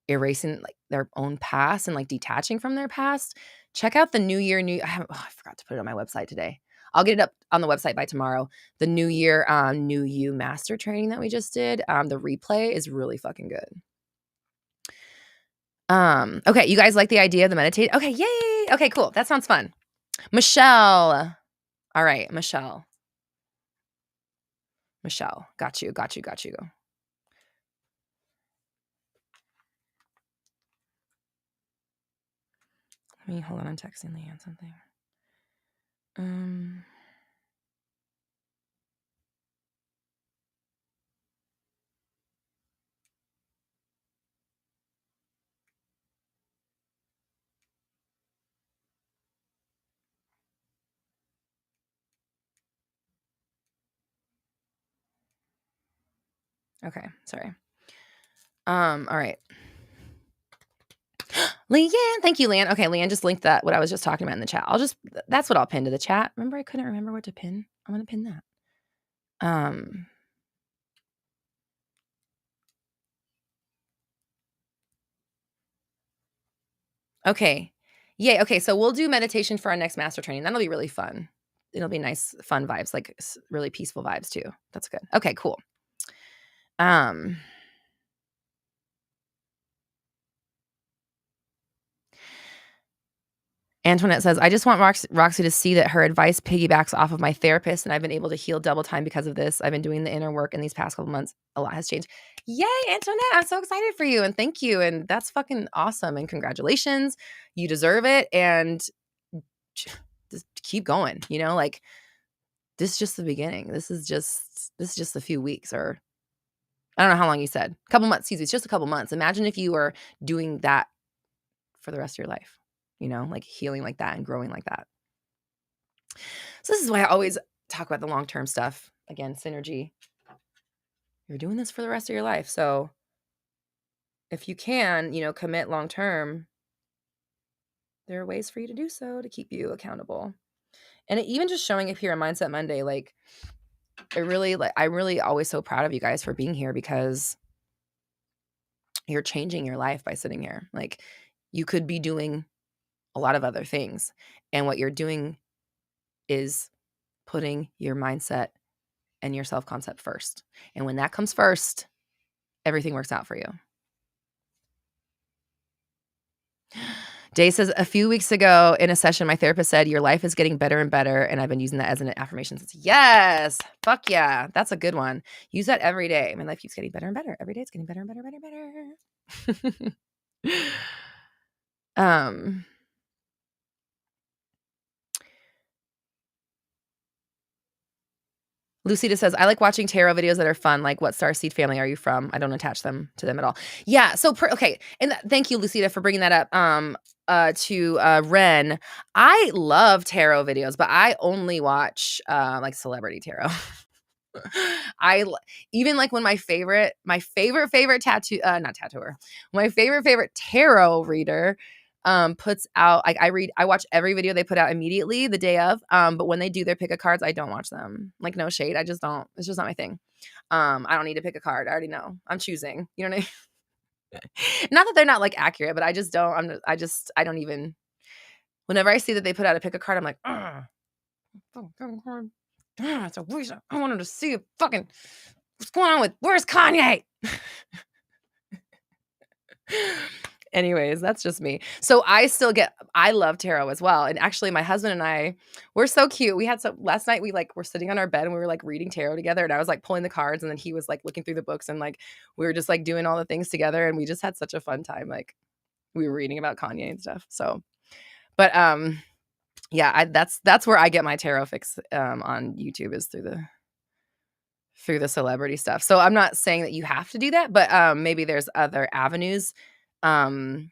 erasing like their own past and like detaching from their past, check out the New Year, I forgot to put it on my website today. I'll get it up on the website by tomorrow. The New Year, New You master training that we just did. The replay is really fucking good. Okay, you guys like the idea of the meditate? Okay, yay. Okay, cool. That sounds fun. Michelle. All right, Michelle. Got you. Let me hold on. I'm texting Leanne something. Okay, sorry. All right. Leanne, thank you, Leanne. Okay, Leanne just linked that, what I was just talking about in the chat. That's what I'll pin to the chat. Remember, I couldn't remember what to pin. I'm going to pin that. Okay. Yay. Okay, so we'll do meditation for our next master training. That'll be really fun. It'll be nice, fun vibes, like really peaceful vibes too. That's good. Okay, cool. Antoinette says, I just want Roxy to see that her advice piggybacks off of my therapist, and I've been able to heal double time because of this. I've been doing the inner work in these past couple months. A lot has changed. Yay, Antoinette. I'm so excited for you, and thank you. And that's fucking awesome. And congratulations. You deserve it. And just keep going. You know, like this is just the beginning. This is just a few weeks, or I don't know how long you said. A couple months. Excuse me. It's just a couple months. Imagine if you were doing that for the rest of your life. You know, like healing like that and growing like that. So this is why I always talk about the long-term stuff. Again, synergy. You're doing this for the rest of your life. So if you can, you know, commit long-term, there are ways for you to do so to keep you accountable. And even just showing up here on Mindset Monday, like I'm really always so proud of you guys for being here, because you're changing your life by sitting here. Like you could be doing a lot of other things. And what you're doing is putting your mindset and your self-concept first. And when that comes first, everything works out for you. Jay says, a few weeks ago in a session, my therapist said, your life is getting better and better. And I've been using that as an affirmation since. Yes. Fuck yeah. That's a good one. Use that every day. My life keeps getting better and better. Every day it's getting better and better, better, better. Lucida says, I like watching tarot videos that are fun. Like, what star seed family are you from? I don't attach them to them at all. Yeah. So, okay. And thank you, Lucida, for bringing that up. To Ren, I love tarot videos, but I only watch like celebrity tarot. Even like when my favorite tattoo, not tattooer, my favorite tarot reader puts out, like I watch every video they put out immediately the day of. But when they do their pick a cards, I don't watch them. Like, no shade. I just don't. It's just not my thing. I don't need to pick a card. I already know. I'm choosing. You know what I mean? Not that they're not, like, accurate, but I just don't I don't even whenever I see that they put out a pick a card, I'm like, "Ugh, fucking card. It's a waste I wanted to see a fucking what's going on with where's Kanye?" Anyways, that's just me. So I love tarot as well, and actually my husband and I, we're so cute. We had some last night we, like, were sitting on our bed and we were, like, reading tarot together, and I was, like, pulling the cards, and then he was, like, looking through the books, and, like, we were just, like, doing all the things together, and we just had such a fun time, like, we were reading about Kanye and stuff, so but, yeah, that's where I get my tarot fix, on YouTube is through the celebrity stuff. So I'm not saying that you have to do that, but, maybe there's other avenues, um,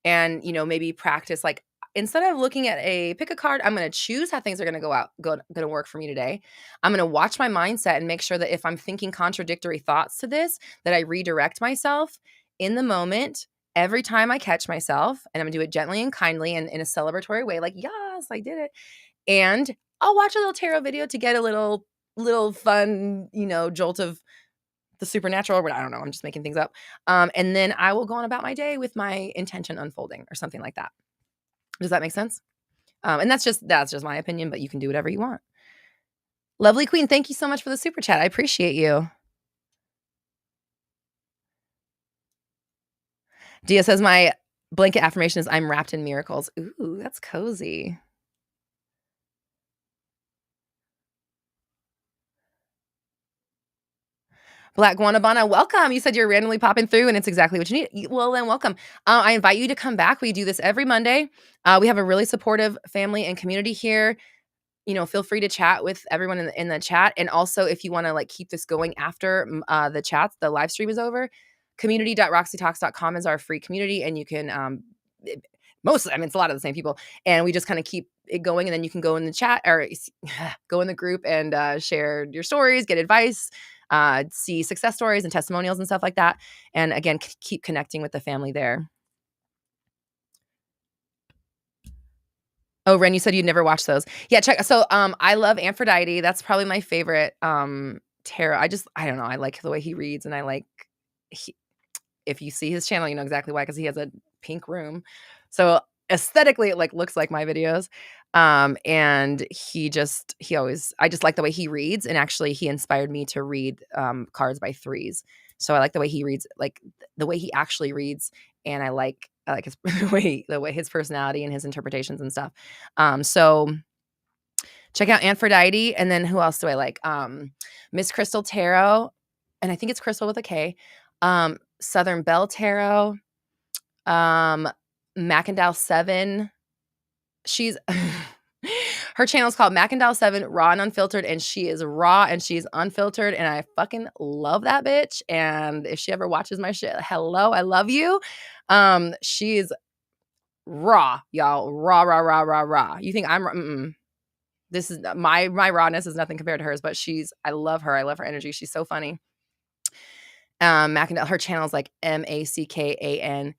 and, maybe practice, like, instead of looking at a pick a card, I'm gonna choose how things are gonna work for me today. I'm gonna watch my mindset and make sure that if I'm thinking contradictory thoughts to this, that I redirect myself in the moment every time I catch myself, and I'm gonna do it gently and kindly and in a celebratory way, like, "Yes, I did it." And I'll watch a little tarot video to get a little fun, jolt of the supernatural, but I don't know, I'm just making things up. And then I will go on about my day with my intention unfolding or something like that. Does that make sense? And that's just my opinion, but you can do whatever you want. Lovely Queen, thank you so much for the super chat. I appreciate you. Dia says my blanket affirmation is I'm wrapped in miracles. Ooh, that's cozy. Black Guanabana, welcome. You said you're randomly popping through and it's exactly what you need. Well, then welcome. I invite you to come back. We do this every Monday. We have a really supportive family and community here. Feel free to chat with everyone in the chat. And also, if you want to, like, keep this going after the live stream is over, community.roxytalks.com is our free community. And you can, it's a lot of the same people. And we just kind of keep it going. And then you can go in the chat or go in the group and share your stories, get advice, see success stories and testimonials and stuff like that. And again, keep connecting with the family there. Oh, Ren, you said you'd never watched those. Yeah, check. So, I love Aphrodite. That's probably my favorite tarot. I don't know. I like the way he reads, and if you see his channel, you know exactly why, because he has a pink room. So aesthetically, it, like, looks like my videos. And I just like the way he reads, and actually he inspired me to read cards by threes. So I like the way he reads, like the way he actually reads, and I like his the way his personality and his interpretations and stuff. So check out Aphrodite, and then who else do I like? Miss Crystal Tarot, and I think it's Crystal with a K. Southern Belle Tarot, Mackendal 7. She's her channel is called Mackendal 7 Raw and Unfiltered, and she is raw and she's unfiltered, and I fucking love that bitch. And if she ever watches my shit, hello, I love you. She's raw, y'all. Raw, raw, raw, raw, raw. You think I'm this is my rawness is nothing compared to hers, but I love her. I love her energy. She's so funny. Mackendal, her channel is like Mackandal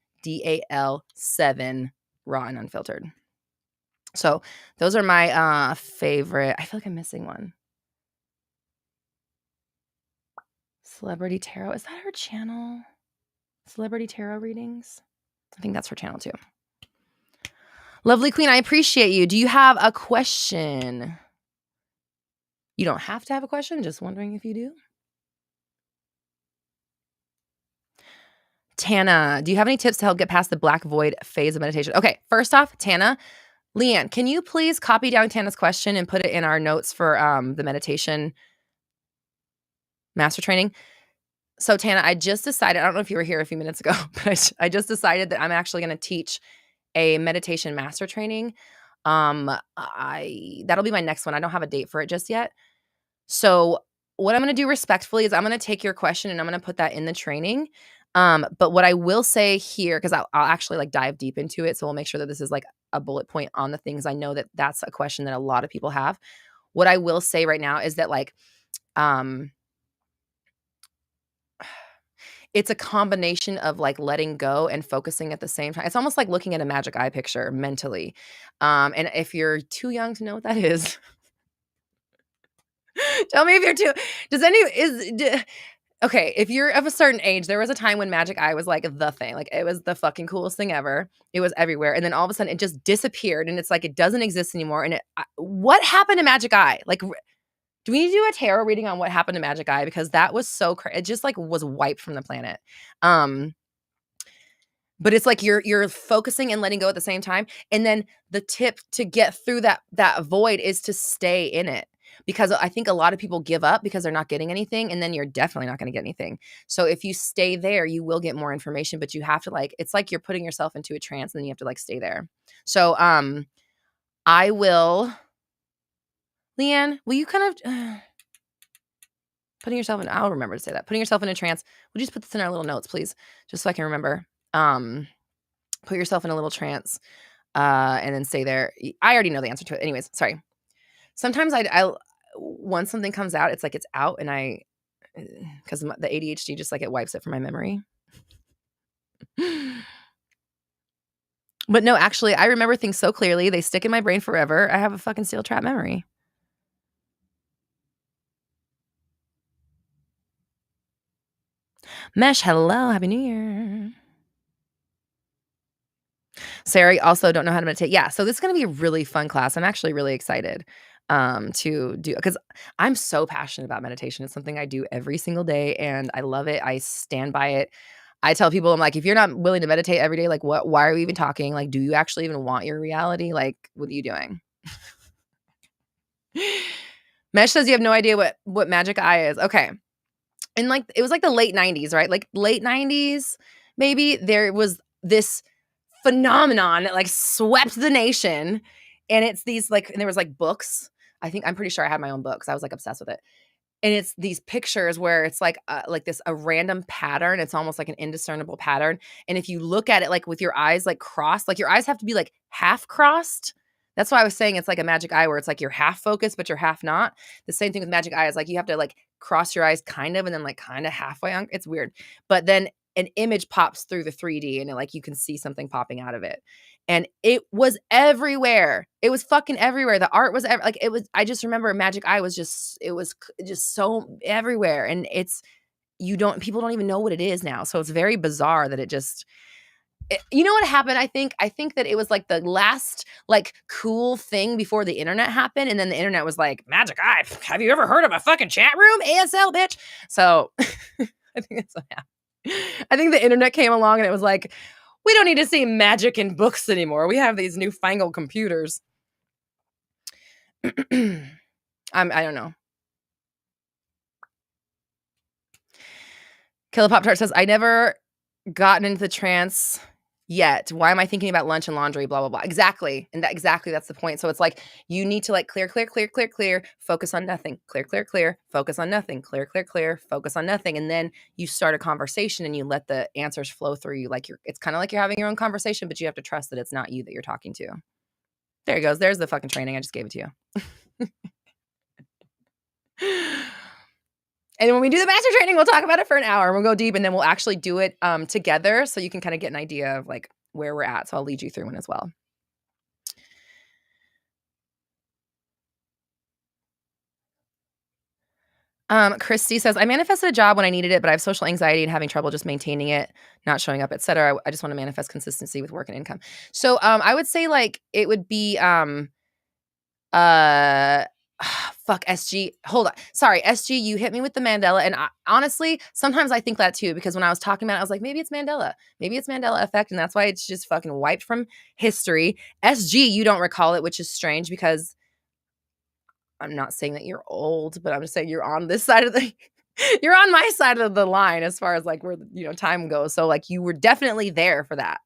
7 Raw and Unfiltered. So those are my favorite. I feel like I'm missing one. Celebrity Tarot. Is that her channel? Celebrity Tarot readings? I think that's her channel too. Lovely Queen, I appreciate you. Do you have a question? You don't have to have a question. Just wondering if you do. Tana, do you have any tips to help get past the black void phase of meditation? Okay, first off, Tana, Leanne, can you please copy down Tana's question and put it in our notes for the meditation master training? So Tana, I just decided, I don't know if you were here a few minutes ago, but I just decided that I'm actually going to teach a meditation master training. That'll be my next one. I don't have a date for it just yet. So what I'm going to do respectfully is I'm going to take your question and I'm going to put that in the training. But what I will say here, because I'll actually, like, dive deep into it. So we'll make sure that this is like a bullet point on the things. I know that that's a question that a lot of people have. What I will say right now is that, like, it's a combination of, like, letting go and focusing at the same time. It's almost like looking at a magic eye picture mentally. And if you're too young to know what that is, tell me if you're too. Okay, if you're of a certain age, there was a time when Magic Eye was like the thing. Like it was the fucking coolest thing ever. It was everywhere. And then all of a sudden it just disappeared and it's like it doesn't exist anymore. And what happened to Magic Eye? Like do we need to do a tarot reading on what happened to Magic Eye? Because that was so crazy. It just like was wiped from the planet. But it's like you're focusing and letting go at the same time. And then the tip to get through that void is to stay in it. Because I think a lot of people give up because they're not getting anything, and then you're definitely not going to get anything. So if you stay there, you will get more information, but you have to like it's like you're putting yourself into a trance and then you have to like stay there. So I will Leanne, will you kind of putting yourself in I'll remember to say that. Putting yourself in a trance. Would you just put this in our little notes, please? Just so I can remember. Put yourself in a little trance and then stay there. I already know the answer to it. Anyways, sorry. Sometimes I once something comes out, it's like it's out and because the ADHD just like it wipes it from my memory. But no, actually, I remember things so clearly. They stick in my brain forever. I have a fucking steel trap memory. Mesh, hello. Happy New Year. Sarah, also don't know how to meditate. Yeah, so this is going to be a really fun class. I'm actually really excited to do because I'm so passionate about meditation. It's something I do every single day and I love it. I stand by it. I tell people, I'm like, if you're not willing to meditate every day, like why are we even talking? Like, do you actually even want your reality? Like, what are you doing? Mesh says you have no idea what Magic Eye is. Okay. And like, it was like the late 90s, right? Like late 90s, maybe there was this phenomenon that like swept the nation. And it's these like, and there was like books. I'm pretty sure I had my own books. I was like obsessed with it. And it's these pictures where it's like a random pattern. It's almost like an indiscernible pattern. And if you look at it like with your eyes like crossed, like your eyes have to be like half crossed. That's why I was saying it's like a magic eye where it's like you're half focused, but you're half not. The same thing with magic eye is like you have to like cross your eyes kind of and then like kind of halfway on. It's weird. But then an image pops through the 3D and like you can see something popping out of it. And it was everywhere. It was fucking everywhere. The art was like it was. I just remember Magic Eye was just it was just so everywhere, and people don't even know what it is now. So it's very bizarre that you know what happened? I think that it was like the last like cool thing before the internet happened, and then the internet was like Magic Eye. Have you ever heard of a fucking chat room? ASL, bitch. So I think that's what happened. I think the internet came along and it was like, we don't need to see magic in books anymore. We have these newfangled computers. I don't know. Killer Pop Tart says, I never gotten into the trance yet. Why am I thinking about lunch and laundry? Blah, blah, blah. Exactly. And that's the point. So it's like, you need to like clear, focus on nothing, clear, focus on nothing, clear, focus on nothing. And then you start a conversation and you let the answers flow through you. Like it's kind of like you're having your own conversation, but you have to trust that it's not you that you're talking to. There it goes. There's the fucking training. I just gave it to you. And when we do the master training, we'll talk about it for an hour. We'll go deep and then we'll actually do it together so you can kind of get an idea of like where we're at. So I'll lead you through one as well. Christy says, I manifested a job when I needed it, but I have social anxiety and having trouble just maintaining it, not showing up, etc. I just want to manifest consistency with work and income. So I would say like it would be fuck SG. Hold on. Sorry, SG, you hit me with the Mandela. And honestly, sometimes I think that too, because when I was talking about it, I was like, maybe it's Mandela. Maybe it's Mandela effect. And that's why it's just fucking wiped from history. SG, you don't recall it, which is strange because I'm not saying that you're old, but I'm just saying you're on this side of you're on my side of the line as far as like where, time goes. So like you were definitely there for that.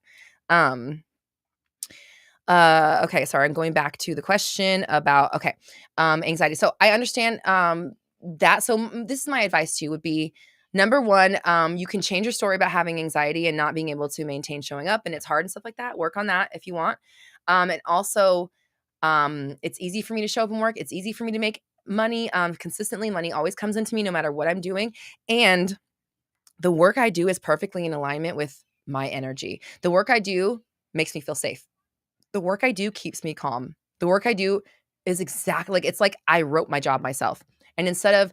Okay, sorry, I'm going back to the question about anxiety. So I understand that. So this is my advice to you would be number one, you can change your story about having anxiety and not being able to maintain showing up, and it's hard and stuff like that. Work on that if you want. And also, it's easy for me to show up and work. It's easy for me to make money consistently. Money always comes into me no matter what I'm doing, and the work I do is perfectly in alignment with my energy. The work I do makes me feel safe. The work I do keeps me calm. The work I do is exactly like, it's like I wrote my job myself. And instead of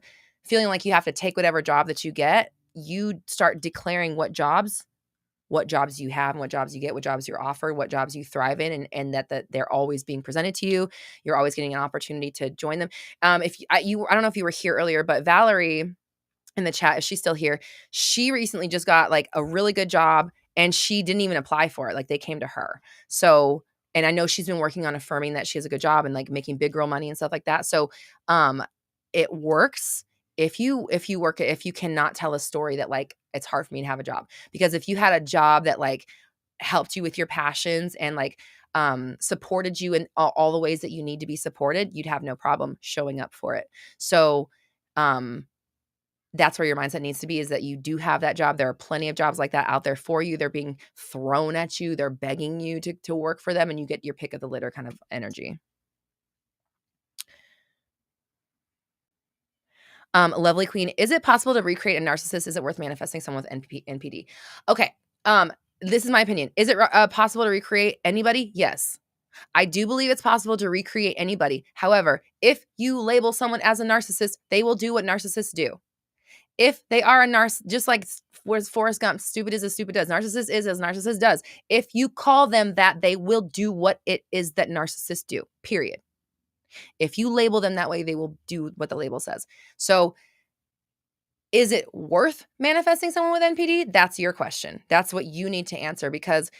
feeling like you have to take whatever job that you get, you start declaring what jobs you have and what jobs you get, what jobs you're offered, what jobs you thrive in, and that they're always being presented to you. You're always getting an opportunity to join them. If I don't know if you were here earlier, but Valerie in the chat, if she's still here, she recently just got like a really good job and she didn't even apply for it. Like they came to her. So, and I know she's been working on affirming that she has a good job and like making big girl money and stuff like that. So, it works if you work it, if you cannot tell a story that like it's hard for me to have a job, because if you had a job that like helped you with your passions and like supported you in all the ways that you need to be supported, you'd have no problem showing up for it. So, that's where your mindset needs to be, is that you do have that job. There are plenty of jobs like that out there for you. They're being thrown at you. They're begging you to work for them, and you get your pick of the litter kind of energy. Lovely Queen, is it possible to recreate a narcissist? Is it worth manifesting someone with NPD? Okay. This is my opinion. Is it possible to recreate anybody? Yes. I do believe it's possible to recreate anybody. However, if you label someone as a narcissist, they will do what narcissists do. If they are a just like was Forrest Gump, stupid is as stupid does. Narcissist is as narcissist does. If you call them that, they will do what it is that narcissists do, period. If you label them that way, they will do what the label says. So is it worth manifesting someone with NPD? That's your question. That's what you need to answer, because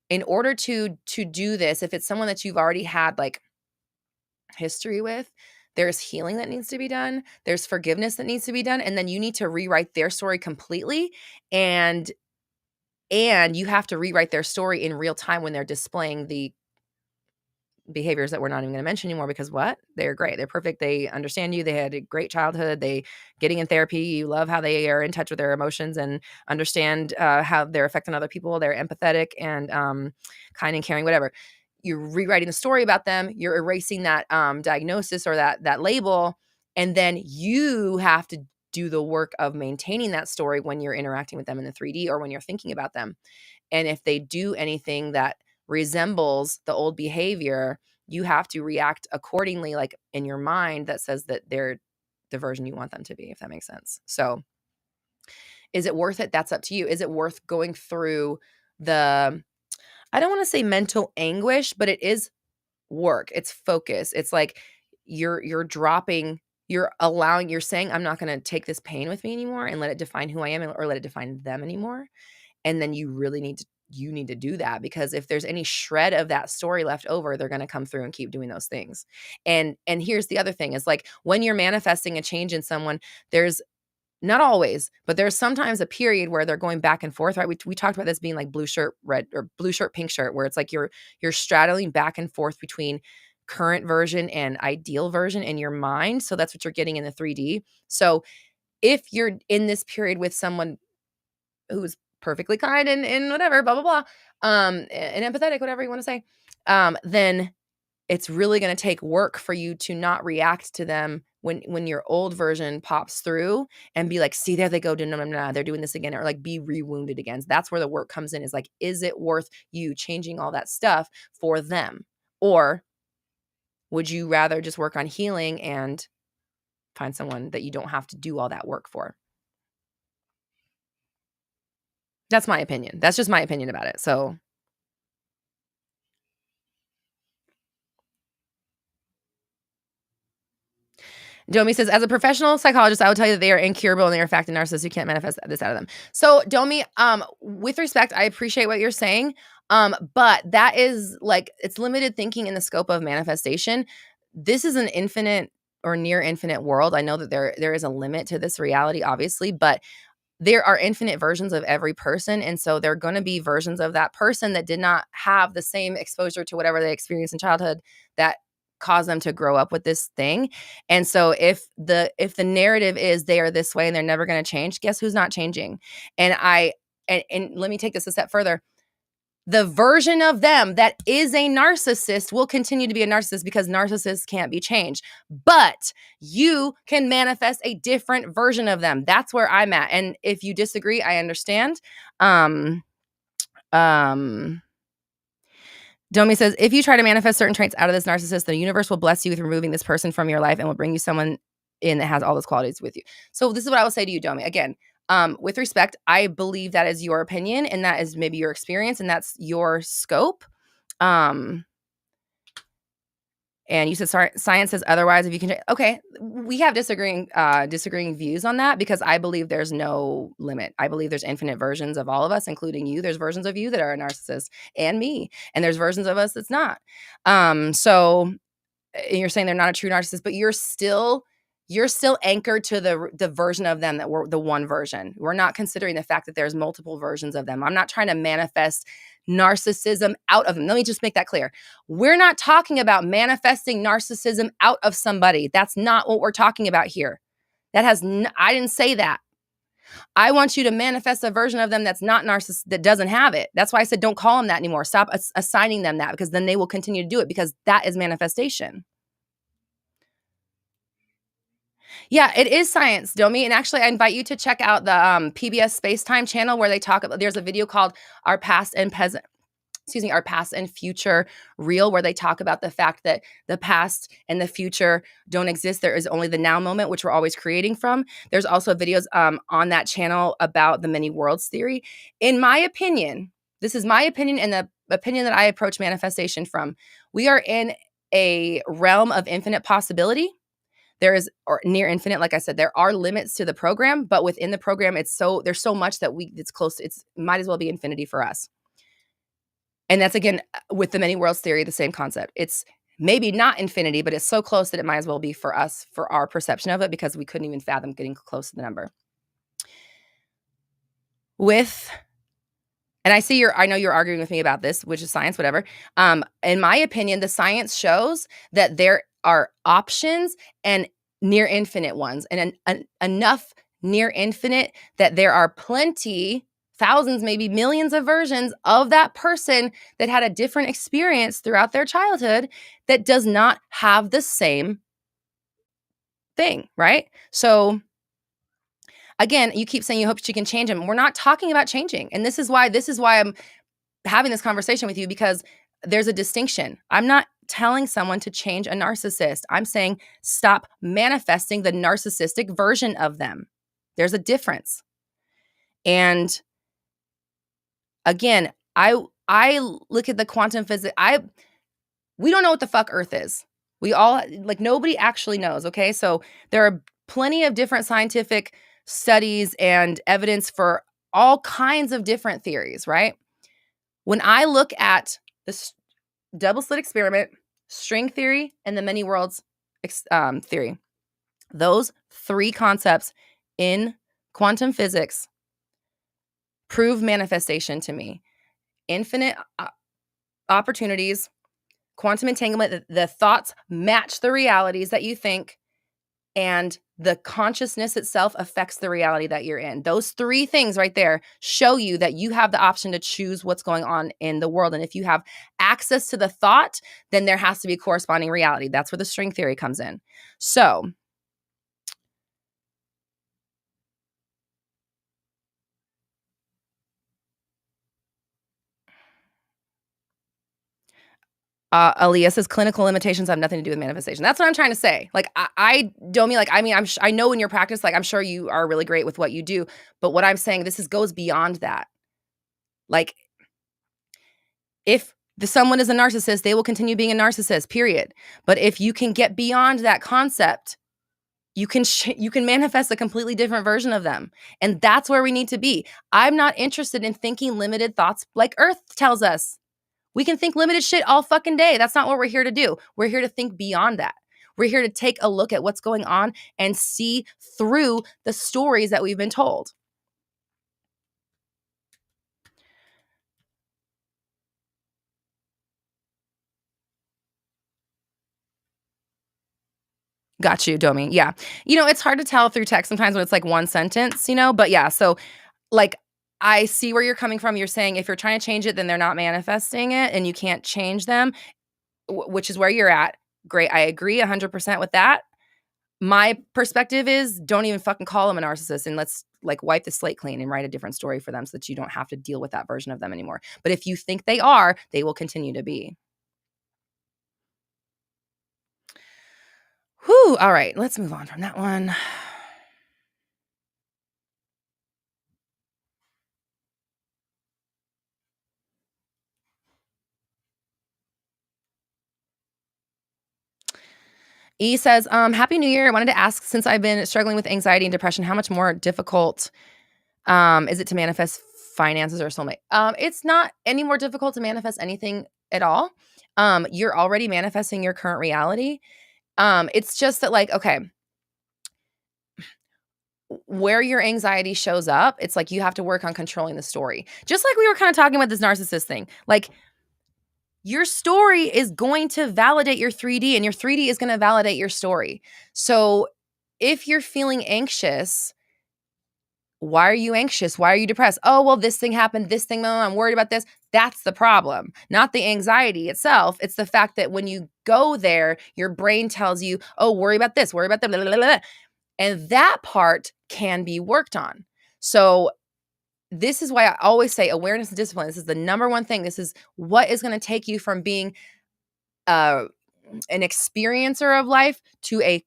in order to do this, if it's someone that you've already had like history with, there's healing that needs to be done. There's forgiveness that needs to be done. And then you need to rewrite their story completely. And you have to rewrite their story in real time when they're displaying the behaviors that we're not even going to mention anymore, because what? They're great. They're perfect. They understand you. They had a great childhood. They getting in therapy. You love how they are in touch with their emotions and understand how they're affecting other people. They're empathetic and kind and caring, whatever. You're rewriting the story about them. You're erasing that diagnosis or that label. And then you have to do the work of maintaining that story when you're interacting with them in the 3D or when you're thinking about them. And if they do anything that resembles the old behavior, you have to react accordingly, like in your mind that says that they're the version you want them to be, if that makes sense. So is it worth it? That's up to you. Is it worth going through the, I don't want to say mental anguish, but it is work. It's focus. It's like you're dropping, you're saying, I'm not going to take this pain with me anymore and let it define who I am or let it define them anymore. And then you really need to do that, because if there's any shred of that story left over, they're going to come through and keep doing those things. And here's the other thing is, like, when you're manifesting a change in someone, there's not always, but there's sometimes a period where they're going back and forth, right? We talked about this being like blue shirt, red, or blue shirt, pink shirt, where it's like you're straddling back and forth between current version and ideal version in your mind. So that's what you're getting in the 3D. So if you're in this period with someone who's perfectly kind and whatever, blah, blah, blah, and empathetic, whatever you want to say, then it's really going to take work for you to not react to them when your old version pops through and be like, see, there they go, they're doing this again, or like be rewounded again. That's where the work comes in, is like, is it worth you changing all that stuff for them? Or would you rather just work on healing and find someone that you don't have to do all that work for? That's my opinion. That's just my opinion about it. So Domi says, as a professional psychologist, I would tell you that they are incurable and they are in fact a narcissist. You can't manifest this out of them. So Domi, with respect, I appreciate what you're saying. But that is like, it's limited thinking in the scope of manifestation. This is an infinite or near infinite world. I know that there is a limit to this reality, obviously, but there are infinite versions of every person. And so there are going to be versions of that person that did not have the same exposure to whatever they experienced in childhood that caused them to grow up with this thing. And so if the narrative is they are this way and they're never going to change, guess who's not changing? And and let me take this a step further. The version of them that is a narcissist will continue to be a narcissist, because narcissists can't be changed. But you can manifest a different version of them. That's where I'm at. And if you disagree, I understand. Domi says, if you try to manifest certain traits out of this narcissist, the universe will bless you with removing this person from your life and will bring you someone and it has all those qualities with you. So this is what I will say to you, Domi. Again, with respect, I believe that is your opinion and that is maybe your experience and that's your scope. And you said science says otherwise. If you can, okay, we have disagreeing views on that because I believe there's no limit. I believe there's infinite versions of all of us, including you. There's versions of you that are a narcissist and me, and there's versions of us that's not. So and you're saying they're not a true narcissist, but you're still anchored to the version of them that were the one version. We're not considering the fact that there's multiple versions of them. I'm not trying to manifest narcissism out of them. Let me just make that clear. We're not talking about manifesting narcissism out of somebody. That's not what we're talking about here. I didn't say that. I want you to manifest a version of them that's not narcissist, that doesn't have it. That's why I said don't call them that anymore. Stop assigning them that because then they will continue to do it because that is manifestation. Yeah, it is science, Domi. And actually, I invite you to check out the PBS Space-Time channel where they talk about, there's a video called Our Past and Future Real, where they talk about the fact that the past and the future don't exist. There is only the now moment, which we're always creating from. There's also videos on that channel about the many worlds theory. In my opinion, this is my opinion and the opinion that I approach manifestation from. We are in a realm of infinite possibility. There is, or near infinite, like I said, there are limits to the program, but within the program, there's so much that it's close. It's might as well be infinity for us. And that's, again, with the many worlds theory, the same concept. It's maybe not infinity, but it's so close that it might as well be for us, for our perception of it, because we couldn't even fathom getting close to the number. And I know you're arguing with me about this, which is science, whatever. In my opinion, the science shows that there are options and near infinite ones, and enough near infinite that there are plenty, thousands, maybe millions of versions of that person that had a different experience throughout their childhood that does not have the same thing, right? So again, you keep saying you hope she can change them. We're not talking about changing. And this is why I'm having this conversation with you, because there's a distinction. I'm not telling someone to change a narcissist. I'm saying stop manifesting the narcissistic version of them. There's a difference. And again, I look at the quantum physics. We don't know what the fuck Earth is. Nobody actually knows, okay? So there are plenty of different scientific studies and evidence for all kinds of different theories, right? When I look at the double slit experiment, string theory, and the many worlds theory, those three concepts in quantum physics prove manifestation to me. Infinite opportunities, quantum entanglement, the thoughts match the realities that you think, and the consciousness itself affects the reality that you're in. Those three things right there show you that you have the option to choose what's going on in the world. And if you have access to the thought, then there has to be a corresponding reality. That's where the string theory comes in. So Aaliyah says clinical limitations have nothing to do with manifestation. That's what I'm trying to say. Like, I don't mean like, I mean, I know in your practice, like, I'm sure you are really great with what you do, but what I'm saying, goes beyond that. Like, if someone is a narcissist, they will continue being a narcissist, period. But if you can get beyond that concept, you can manifest a completely different version of them. And that's where we need to be. I'm not interested in thinking limited thoughts like Earth tells us. We can think limited shit all fucking day. That's not what we're here to do. We're here to think beyond that. We're here to take a look at what's going on and see through the stories that we've been told. Got you, Domi. Yeah. It's hard to tell through text sometimes when it's like one sentence, but yeah. So like, I see where you're coming from. You're saying if you're trying to change it, then they're not manifesting it and you can't change them, which is where you're at. Great. I agree 100% with that. My perspective is don't even fucking call them a narcissist and let's like wipe the slate clean and write a different story for them so that you don't have to deal with that version of them anymore. But if you think they are, they will continue to be. Whew. All right. Let's move on from that one. E says, Happy New Year. I wanted to ask, since I've been struggling with anxiety and depression, how much more difficult is it to manifest finances or soulmate? It's not any more difficult to manifest anything at all. You're already manifesting your current reality. It's just that, like, okay, where your anxiety shows up, it's like you have to work on controlling the story. Just like we were kind of talking about this narcissist thing. Like, your story is going to validate your 3D, and your 3D is going to validate your story. So if you're feeling anxious, why are you anxious? Why are you depressed? Oh, well, this thing happened, this thing, I'm worried about this. That's the problem, not the anxiety itself. It's the fact that when you go there, your brain tells you, oh, worry about this, worry about that, blah, blah, blah, blah. And that part can be worked on. So this is why I always say awareness and discipline. This is the number one thing. This is what is going to take you from being an experiencer of life to a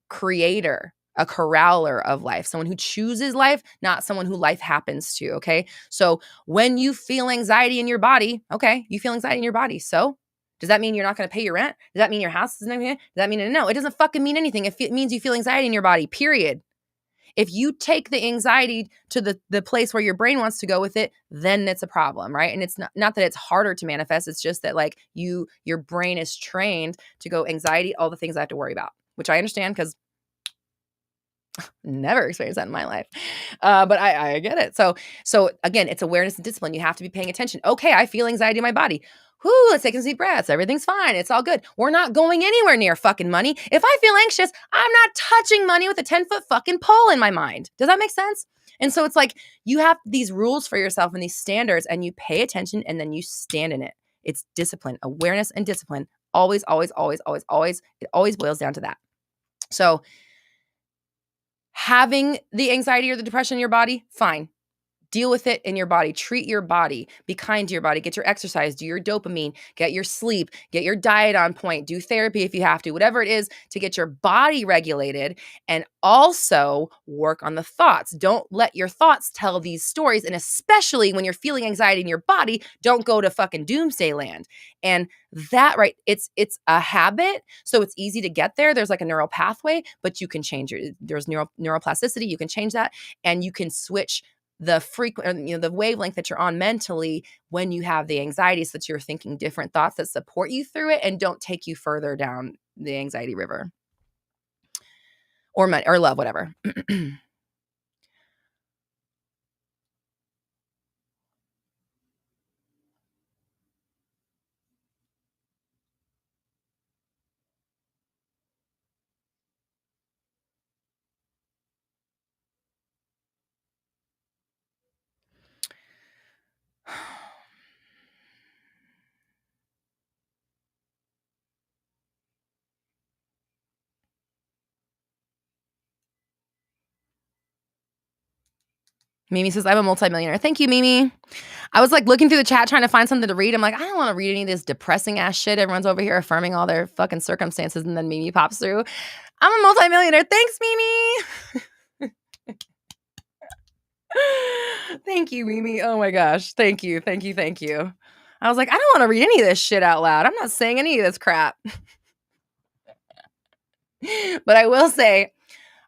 creator, a corraler of life, someone who chooses life, not someone who life happens to. Okay. So when you feel anxiety in your body, okay, you feel anxiety in your body. So does that mean you're not going to pay your rent? Does that mean your house isn't going to? Does that mean no? It doesn't fucking mean anything. It means you feel anxiety in your body, period. If you take the anxiety to the place where your brain wants to go with it, then it's a problem, right? And it's not that it's harder to manifest. It's just that, like, your brain is trained to go anxiety, all the things I have to worry about, which I understand because never experienced that in my life. But I get it. So again, it's awareness and discipline. You have to be paying attention. Okay, I feel anxiety in my body. Whoo, let's take some deep breaths. Everything's fine. It's all good. We're not going anywhere near fucking money. If I feel anxious, I'm not touching money with a 10-foot fucking pole in my mind. Does that make sense? And so it's like you have these rules for yourself and these standards, and you pay attention and then you stand in it. It's discipline, awareness and discipline. Always, always, always, always, always. It always boils down to that. So having the anxiety or the depression in your body, fine. Deal with it in your body. Treat your body. Be kind to your body. Get your exercise. Do your dopamine. Get your sleep. Get your diet on point. Do therapy if you have to. Whatever it is to get your body regulated, and also work on the thoughts. Don't let your thoughts tell these stories. And especially when you're feeling anxiety in your body, don't go to fucking doomsday land. And that, right, it's a habit. So it's easy to get there. There's like a neural pathway, but you can change there's neuroplasticity. You can change that, and you can switch the the wavelength that you're on mentally when you have the anxiety, so that you're thinking different thoughts that support you through it and don't take you further down the anxiety river or money or love, whatever. Mimi says, I'm a multimillionaire. Thank you, Mimi. I was like looking through the chat trying to find something to read. I'm like, I don't want to read any of this depressing ass shit. Everyone's over here affirming all their fucking circumstances, and then Mimi pops through. I'm a multimillionaire. Thanks, Mimi. Thank you, Mimi. Oh my gosh. Thank you. Thank you. Thank you. I was like, I don't want to read any of this shit out loud. I'm not saying any of this crap. But I will say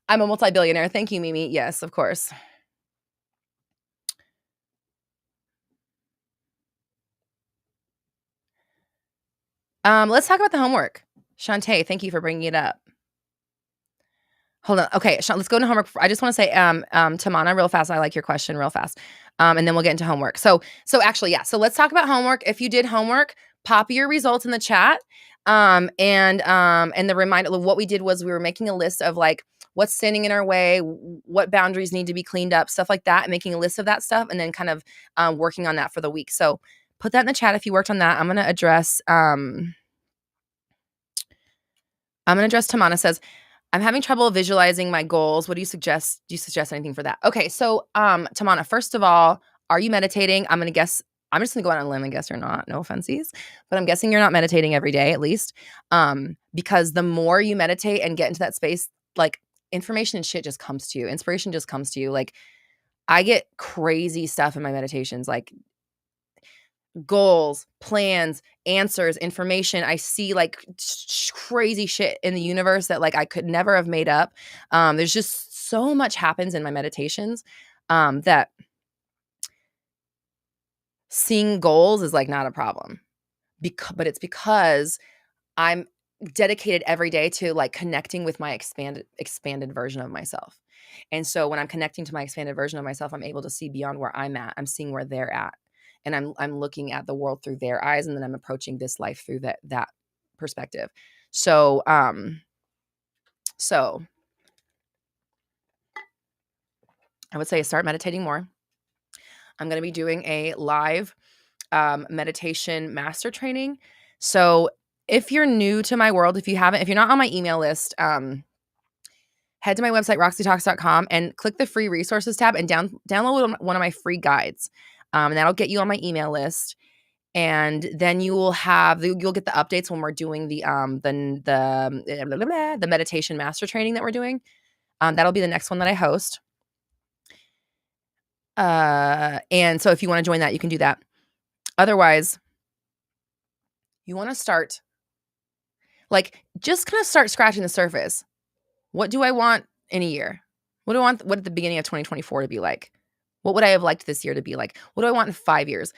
I'm a multi-billionaire. Thank you, Mimi. Yes, of course. Let's talk about the homework. Shantae, thank you for bringing it up. Hold on. Okay, let's go into homework. I just want to say, Tamana, real fast. I like your question real fast. And then we'll get into homework. So actually, yeah. So let's talk about homework. If you did homework, pop your results in the chat. And the reminder, what we did was we were making a list of like what's standing in our way, what boundaries need to be cleaned up, stuff like that, and making a list of that stuff, and then kind of working on that for the week. So put that in the chat if you worked on that. I'm going to address Tamana says, I'm having trouble visualizing my goals. What do you suggest? Do you suggest anything for that? Okay, so Tamana, first of all, are you meditating? I'm going to guess I'm just gonna go out on a limb and guess you're not. No offenses, but I'm guessing you're not meditating every day, at least, because the more you meditate and get into that space, like information and shit just comes to you. Inspiration just comes to you. Like I get crazy stuff in my meditations, like goals, plans, answers, information. I see like crazy shit in the universe that like I could never have made up. There's just so much happens in my meditations that seeing goals is like not a problem. But it's because I'm dedicated every day to like connecting with my expanded version of myself. And so when I'm connecting to my expanded version of myself, I'm able to see beyond where I'm at. I'm seeing where they're at. And I'm looking at the world through their eyes, and then I'm approaching this life through that perspective. So so I would say start meditating more. I'm going to be doing a live meditation master training. So if you're new to my world, if you're not on my email list, head to my website, roxytalks.com, and click the free resources tab and download one of my free guides. And that'll get you on my email list. And then you'll get the updates when we're doing the meditation master training that we're doing. That'll be the next one that I host. And so if you want to join that, you can do that. Otherwise, you want to start just kind of start scratching the surface. What do I want in a year? What do I want at the beginning of 2024 to be like? What would I have liked this year to be like? What do I want in 5 years?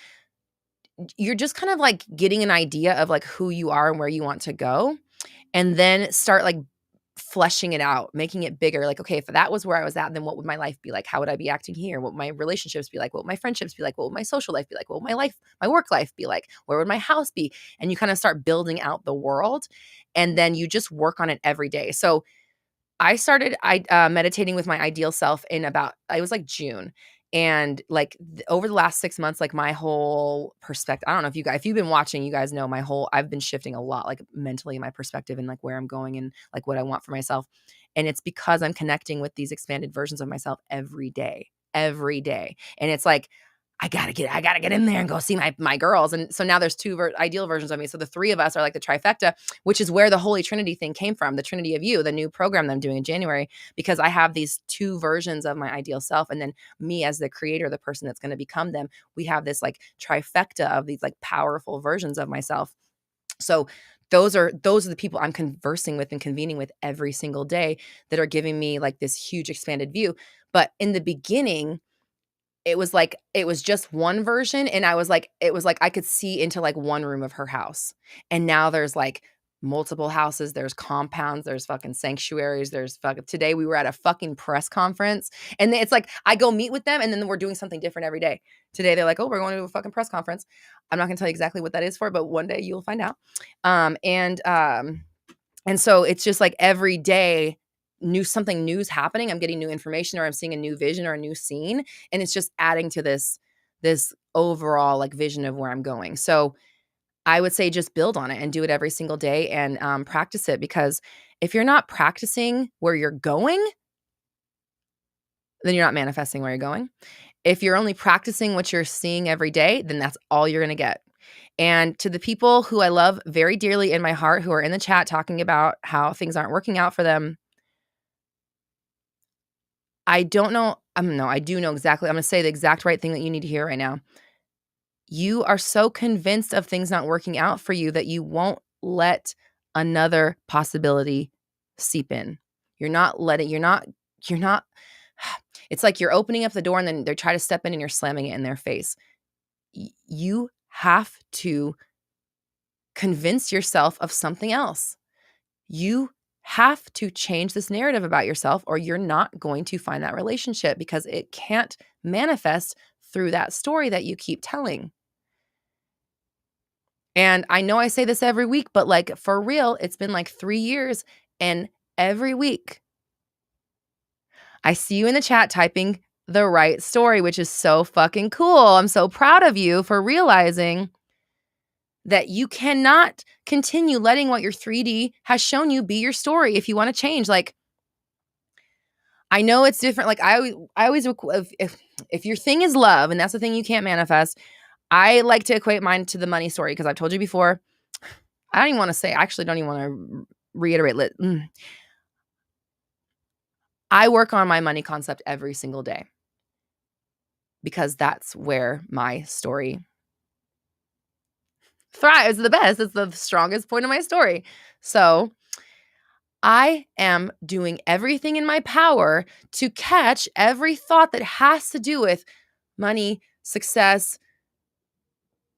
You're just kind of like getting an idea of like who you are and where you want to go. And then start like fleshing it out, making it bigger. Like, okay, if that was where I was at, then what would my life be like? How would I be acting here? What would my relationships be like? What would my friendships be like? What would my social life be like? What would my work life be like? Where would my house be? And you kind of start building out the world, and then you just work on it every day. So I started meditating with my ideal self in it was like June. And like over the last 6 months, like my whole perspective, I don't know if you've been watching, you guys know I've been shifting a lot, like mentally, my perspective and like where I'm going and like what I want for myself. And it's because I'm connecting with these expanded versions of myself every day. And it's like, I gotta get in there and go see my girls. And so now there's two ideal versions of me. So the three of us are like the trifecta, which is where the Holy Trinity thing came from, the Trinity of You, the new program that I'm doing in January, because I have these two versions of my ideal self. And then me as the creator, the person that's going to become them, we have this like trifecta of these like powerful versions of myself. So those are the people I'm conversing with and convening with every single day that are giving me like this huge expanded view. But in the beginning, it was just one version, and it was like I could see into like one room of her house. And now there's like multiple houses, there's compounds, there's fucking sanctuaries, today we were at a fucking press conference, and it's like I go meet with them and then we're doing something different every day. Today they're like, "Oh, we're going to a fucking press conference." I'm not going to tell you exactly what that is for, but one day you'll find out. And so it's just like every day something new's happening. I'm getting new information, or I'm seeing a new vision or a new scene. And it's just adding to this overall like vision of where I'm going. So I would say just build on it and do it every single day and practice it, because if you're not practicing where you're going, then you're not manifesting where you're going. If you're only practicing what you're seeing every day, then that's all you're going to get. And to the people who I love very dearly in my heart, who are in the chat talking about how things aren't working out for them, I don't know. I do know exactly. I'm going to say the exact right thing that you need to hear right now. You are so convinced of things not working out for you that you won't let another possibility seep in. It's like you're opening up the door and then they try to step in and you're slamming it in their face. You have to convince yourself of something else. You have to change this narrative about yourself, or you're not going to find that relationship, because it can't manifest through that story that you keep telling. And I know I say this every week, but like for real, it's been like 3 years, and every week I see you in the chat typing the right story, which is so fucking cool. I'm so proud of you for realizing that you cannot continue letting what your 3D has shown you be your story if you want to change. Like, I know it's different. Like I always if your thing is love and that's the thing you can't manifest, I like to equate mine to the money story because I've told you before. I don't even want to say, I actually don't even want to reiterate. I work on my money concept every single day because that's where my story thrives the best. It's the strongest point of my story. So I am doing everything in my power to catch every thought that has to do with money, success,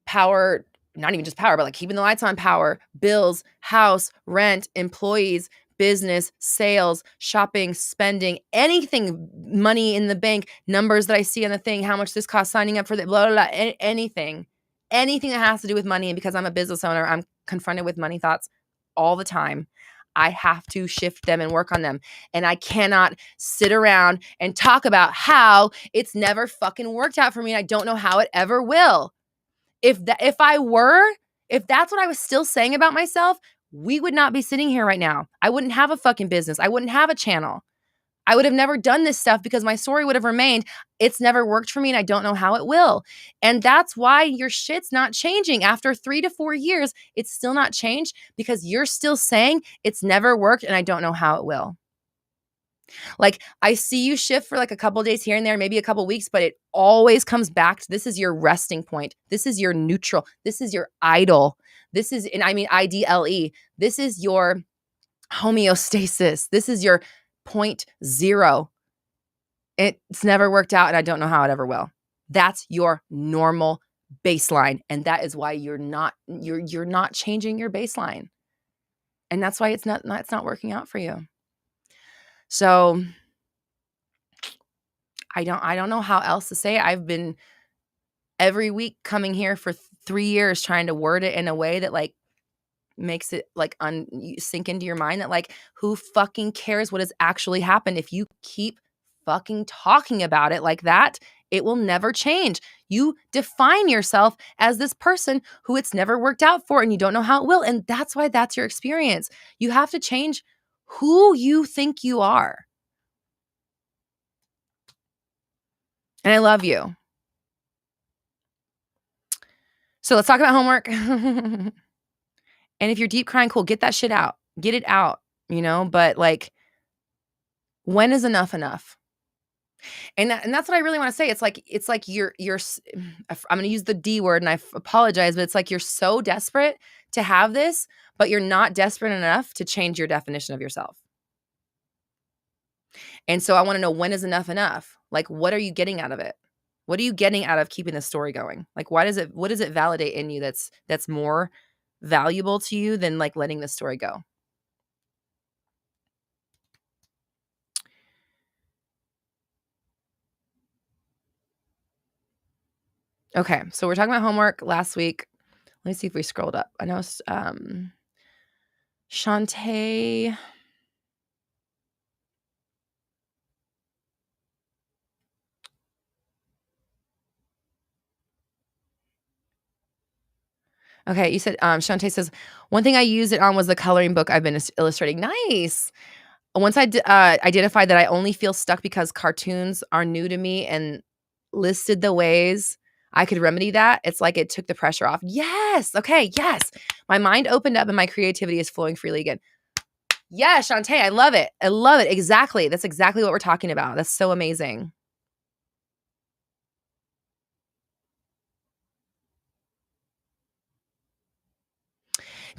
power, not even just power, but like keeping the lights on, power, bills, house, rent, employees, business, sales, shopping, spending, anything, money in the bank, numbers that I see on the thing, how much this costs, signing up for the blah, blah, blah, anything that has to do with money. And because I'm a business owner, I'm confronted with money thoughts all the time. I have to shift them and work on them. And I cannot sit around and talk about how it's never fucking worked out for me. And I don't know how it ever will. If that's what I was still saying about myself, we would not be sitting here right now. I wouldn't have a fucking business. I wouldn't have a channel. I would have never done this stuff because my story would have remained, it's never worked for me and I don't know how it will. And that's why your shit's not changing. After 3 to 4 years, it's still not changed because you're still saying it's never worked and I don't know how it will. Like I see you shift for like a couple days here and there, maybe a couple weeks, but it always comes back to this is your resting point. This is your neutral. This is your idle. This is, and I mean IDLE. This is your homeostasis. This is your point zero. It's never worked out and I don't know how it ever will. That's your normal baseline. And that is why you're not changing your baseline. And that's why it's not working out for you. So I don't know how else to say it. I've been every week coming here for 3 years trying to word it in a way that like makes it like sink into your mind that like who fucking cares what has actually happened. If you keep fucking talking about it like that, it will never change. You define yourself as this person who it's never worked out for and you don't know how it will. And that's why that's your experience. You have to change who you think you are. And I love you. So let's talk about homework. And if you're deep crying, cool, get that shit out. Get it out, but like, when is enough enough? And that's what I really want to say. It's like you're I'm going to use the D word and I apologize, but it's like you're so desperate to have this, but you're not desperate enough to change your definition of yourself. And so I want to know, when is enough enough? Like, what are you getting out of it? What are you getting out of keeping the story going? Like, what does it validate in you that's more valuable to you than like letting the story go? Okay, so we're talking about homework last week. Let me see if we scrolled up. I know Shantae. Okay, you said Shantae says, one thing I used it on was the coloring book I've been illustrating. Nice. Once I identified that I only feel stuck because cartoons are new to me and listed the ways I could remedy that, it's like it took the pressure off. Yes. Okay. Yes. My mind opened up and my creativity is flowing freely again. Yes, Shantae, I love it. I love it. Exactly. That's exactly what we're talking about. That's so amazing.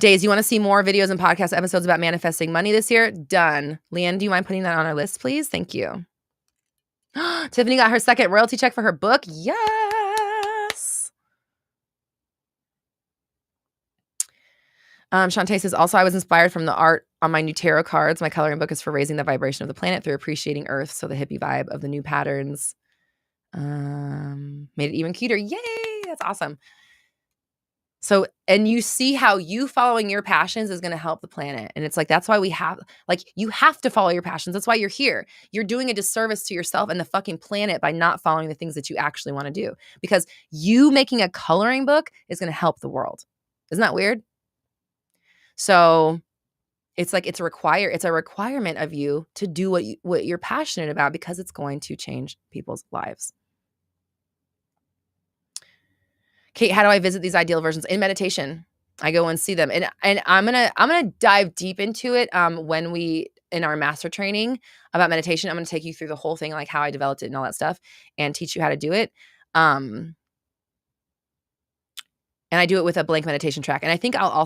Days, you want to see more videos and podcast episodes about manifesting money this year? Done. Leanne, do you mind putting that on our list, please? Thank you. Tiffany got her second royalty check for her book. Yes. Shantae says, also, I was inspired from the art on my new tarot cards. My coloring book is for raising the vibration of the planet through appreciating Earth. So the hippie vibe of the new patterns made it even cuter. Yay. That's awesome. So, and you see how you following your passions is going to help the planet. And it's like, that's why you have to follow your passions. That's why you're here. You're doing a disservice to yourself and the fucking planet by not following the things that you actually want to do, because you making a coloring book is going to help the world. Isn't that weird? So it's like, it's a requirement of you to do what you're passionate about, because it's going to change people's lives. Kate, how do I visit these ideal versions? In meditation. I go and see them. And I'm gonna dive deep into it when we in our master training about meditation. I'm gonna take you through the whole thing, like how I developed it and all that stuff, and teach you how to do it. And I do it with a blank meditation track. And I think I'll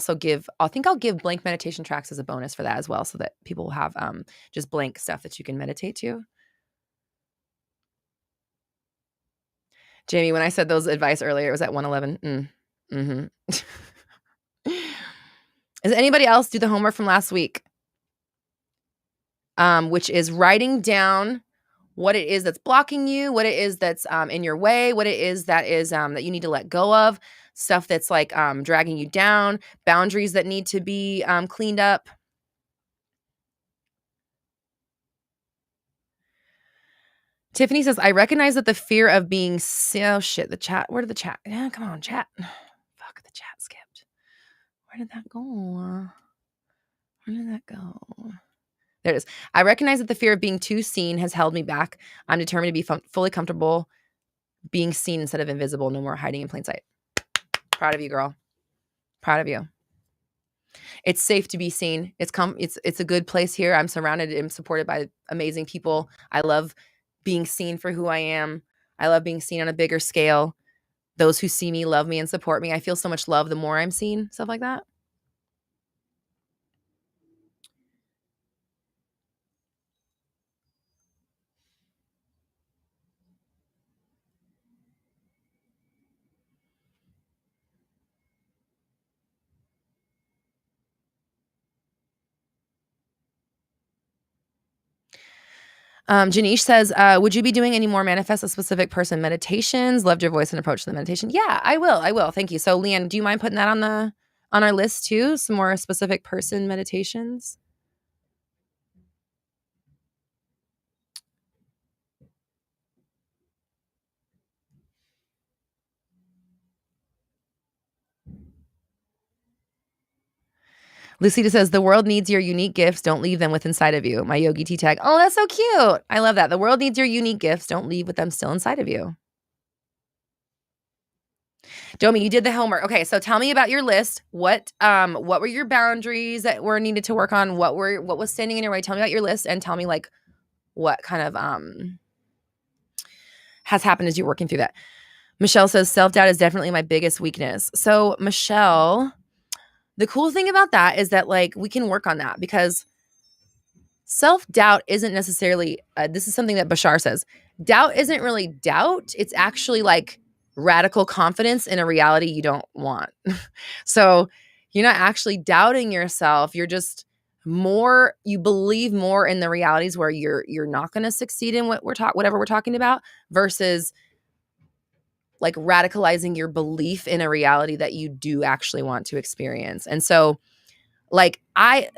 give blank meditation tracks as a bonus for that as well, so that people will have just blank stuff that you can meditate to. Jamie, when I said those advice earlier, it was at 111. Does anybody else do the homework from last week? Which is writing down what it is that's blocking you, what it is that's in your way, what it is that you need to let go of, stuff that's like dragging you down, boundaries that need to be cleaned up. Tiffany says, I recognize that the fear of being the chat. Where did the chat? Yeah, come on, chat. Fuck, the chat skipped. Where did that go? There it is. I recognize that the fear of being too seen has held me back. I'm determined to be fully comfortable being seen instead of invisible. No more hiding in plain sight. Proud of you, girl. Proud of you. It's safe to be seen. It's a good place here. I'm surrounded and supported by amazing people. I love being seen for who I am. I love being seen on a bigger scale. Those who see me love me and support me. I feel so much love the more I'm seen. Stuff like that. Janice says, would you be doing any more manifest a specific person meditations? Loved your voice and approach to the meditation. Yeah, I will. Thank you. So Leanne, do you mind putting that on our list too? Some more specific person meditations? Lucita says, the world needs your unique gifts. Don't leave them with inside of you. My Yogi Tea tag. Oh, that's so cute. I love that. The world needs your unique gifts. Don't leave with them still inside of you. Domi, you did the homework. Okay, so tell me about your list. What were your boundaries that were needed to work on? What was standing in your way? Tell me about your list and tell me like what kind of has happened as you're working through that. Michelle says, self-doubt is definitely my biggest weakness. So Michelle, the cool thing about that is that like we can work on that, because self-doubt isn't necessarily, this is something that Bashar says, doubt isn't really doubt. It's actually like radical confidence in a reality you don't want. So you're not actually doubting yourself. You're just you believe more in the realities where you're not going to succeed in whatever we're talking about, versus like radicalizing your belief in a reality that you do actually want to experience. And so like I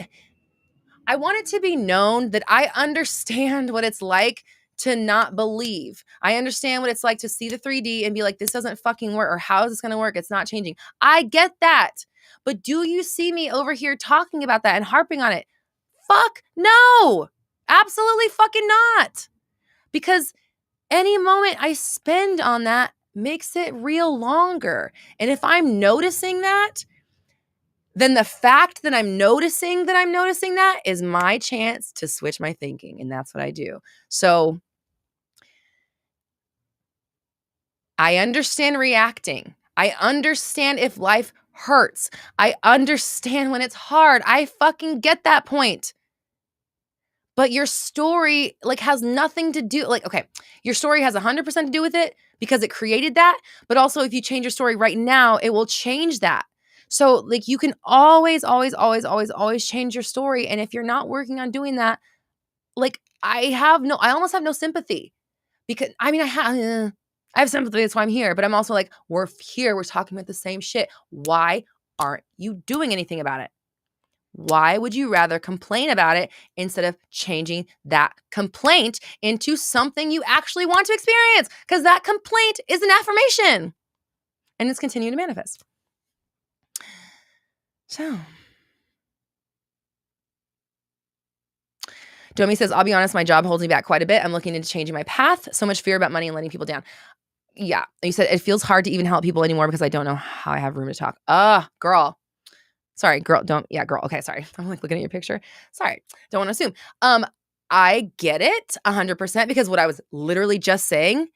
want it to be known that I understand what it's like to not believe. I understand what it's like to see the 3D and be like, this doesn't fucking work, or how is this going to work? It's not changing. I get that. But do you see me over here talking about that and harping on it? Fuck no. Absolutely fucking not. Because any moment I spend on that makes it real longer. And if I'm noticing that, then the fact that I'm noticing that is my chance to switch my thinking. And that's what I do. So I understand reacting. I understand if life hurts. I understand when it's hard. I fucking get that point. But your story like has nothing to do, like, okay, your story has 100% to do with it because it created that. But also if you change your story right now, it will change that. So like you can always change your story. And if you're not working on doing that, like I almost have no sympathy, because I mean, I have sympathy. That's why I'm here. But I'm also like, we're here. We're talking about the same shit. Why aren't you doing anything about it? Why would you rather complain about it instead of changing that complaint into something you actually want to experience? Because that complaint is an affirmation and it's continuing to manifest. So Domi says, I'll be honest, my job holds me back quite a bit. I'm looking into changing my path. So much fear about money and letting people down. Yeah. You said it feels hard to even help people anymore because I don't know how I have room to talk. Girl. Sorry, girl. Girl. Okay, sorry. I'm like looking at your picture. Sorry. Don't want to assume. I get it 100% because what I was literally just saying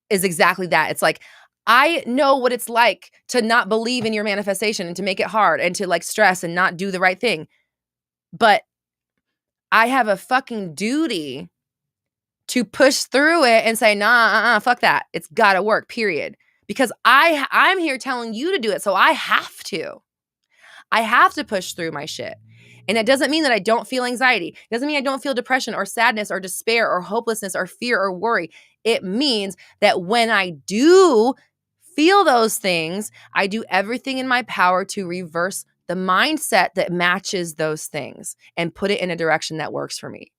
is exactly that. It's like, I know what it's like to not believe in your manifestation and to make it hard and to like stress and not do the right thing. But I have a fucking duty to push through it and say, nah, fuck that. It's got to work, period. Because I'm here telling you to do it. So I have to. I have to push through my shit. And it doesn't mean that I don't feel anxiety. It doesn't mean I don't feel depression or sadness or despair or hopelessness or fear or worry. It means that when I do feel those things, I do everything in my power to reverse the mindset that matches those things and put it in a direction that works for me.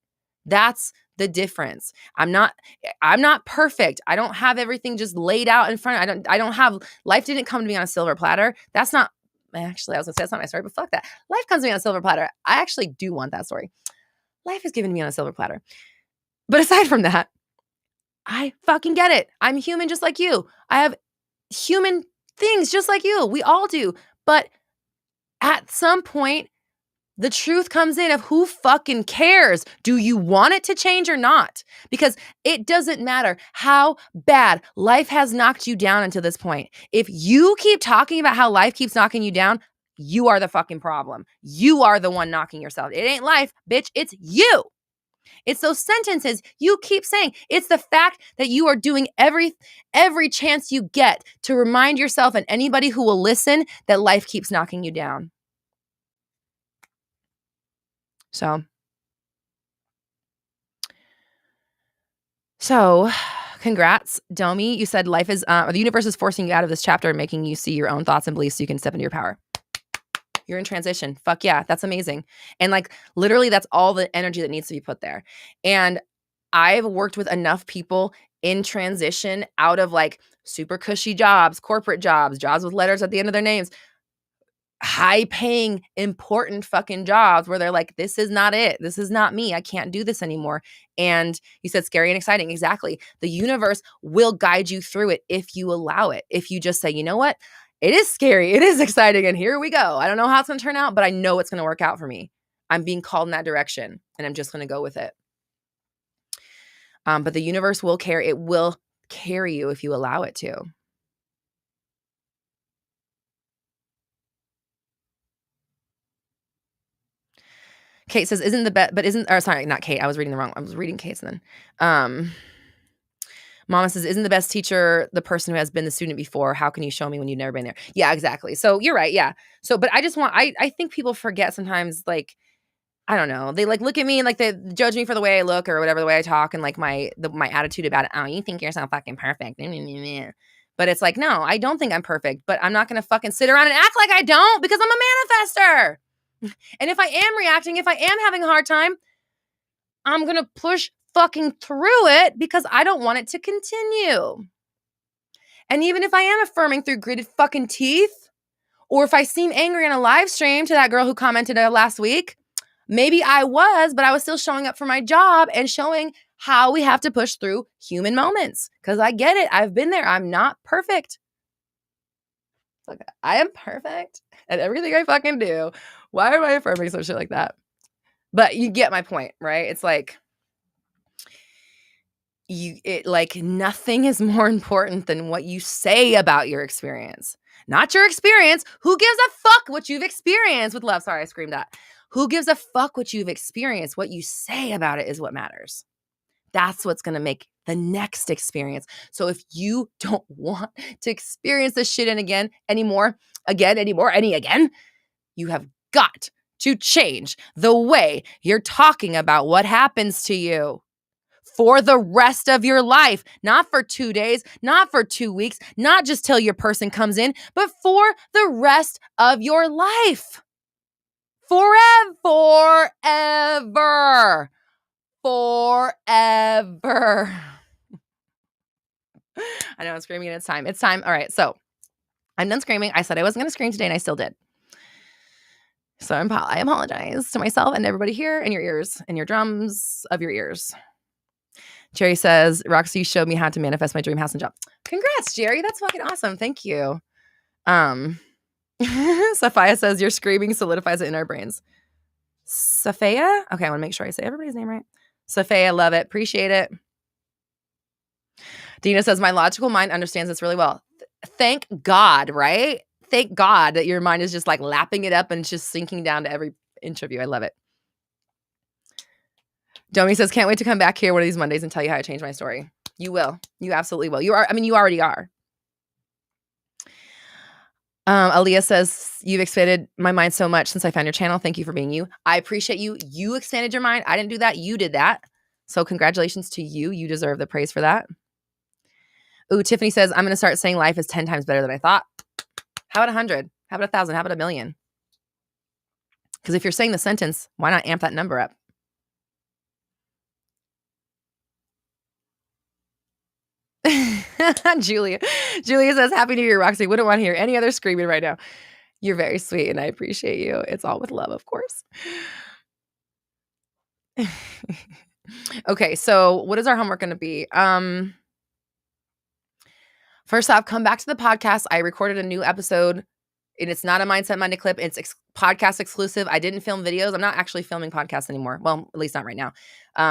That's the difference. I'm not perfect. I don't have everything just laid out in front. I don't have, life didn't come to me on a silver platter. That's not, actually, I was gonna say that's not my story, but fuck that. Life comes to me on a silver platter. I actually do want that story. Life is given to me on a silver platter. But aside from that, I fucking get it. I'm human just like you. I have human things just like you. We all do. But at some point, the truth comes in of who fucking cares? Do you want it to change or not? Because it doesn't matter how bad life has knocked you down until this point. If you keep talking about how life keeps knocking you down, you are the fucking problem. You are the one knocking yourself. It ain't life, bitch. It's you. It's those sentences you keep saying. It's the fact that you are doing every chance you get to remind yourself and anybody who will listen that life keeps knocking you down. So congrats, Domi. You said life is, the universe is forcing you out of this chapter and making you see your own thoughts and beliefs so you can step into your power. You're in transition. Fuck yeah. That's amazing. And like literally that's all the energy that needs to be put there. And I've worked with enough people in transition out of like super cushy jobs, corporate jobs with letters at the end of their names, high paying, important fucking jobs where they're like, this is not it. This is not me. I can't do this anymore. And you said scary and exciting. Exactly. The universe will guide you through it if you allow it. If you just say, you know what? It is scary. It is exciting. And here we go. I don't know how it's going to turn out, but I know it's going to work out for me. I'm being called in that direction and I'm just going to go with it. But the universe will carry, it will carry you if you allow it to. Kate says, not Kate. I was reading the wrong. I was reading Kate's then. Mama says, isn't the best teacher the person who has been the student before? How can you show me when you've never been there? Yeah, exactly. So you're right. Yeah. So, but I think people forget sometimes, like, I don't know. They like look at me and like they judge me for the way I look or whatever, the way I talk and like my attitude about it. Oh, you think you're so fucking perfect. But it's like, no, I don't think I'm perfect, but I'm not going to fucking sit around and act like I don't because I'm a manifester. And if I am reacting, if I am having a hard time, I'm going to push fucking through it because I don't want it to continue. And even if I am affirming through gritted fucking teeth, or if I seem angry on a live stream to that girl who commented last week, maybe I was, but I was still showing up for my job and showing how we have to push through human moments. Because I get it. I've been there. I'm not perfect. Okay. I am perfect at everything I fucking do. Why am I affirming some shit like that? But you get my point, right? It's like, nothing is more important than what you say about your experience. Not your experience. Who gives a fuck what you've experienced with love? Sorry, I screamed that. Who gives a fuck what you've experienced? What you say about it is what matters. That's what's going to make the next experience. So if you don't want to experience this shit again, you have got to change the way you're talking about what happens to you for the rest of your life. Not for 2 days, not for 2 weeks, not just till your person comes in, but for the rest of your life. Forever. I know I'm screaming and it's time. It's time. All right. So I'm done screaming. I said I wasn't going to scream today and I still did. So I apologize to myself and everybody here in your ears and your drums of your ears. Jerry says, Roxy showed me how to manifest my dream house and job. Congrats, Jerry. That's fucking awesome. Thank you. Sophia says, your screaming solidifies it in our brains. Sophia? Okay, I want to make sure I say everybody's name right. Sophia, love it. Appreciate it. Dina says, my logical mind understands this really well. Thank God, right? Thank God that your mind is just like lapping it up and just sinking down to every inch of you. I love it. Domi says, can't wait to come back here one of these Mondays and tell you how I changed my story. You will. You absolutely will. You already are. Aaliyah says, you've expanded my mind so much since I found your channel. Thank you for being you. I appreciate you. You expanded your mind. I didn't do that. You did that. So congratulations to you. You deserve the praise for that. Ooh, Tiffany says, I'm going to start saying life is 10 times better than I thought. How about 100? How about 1,000? How about 1,000,000? Because if you're saying the sentence, why not amp that number up? Julia says, happy New Year, Roxy. Wouldn't want to hear any other screaming right now. You're very sweet and I appreciate you. It's all with love, of course. Okay, so what is our homework going to be? First off, come back to the podcast. I recorded a new episode and it's not a Mindset Monday clip. It's podcast exclusive. I didn't film videos. I'm not actually filming podcasts anymore. Well, at least not right now.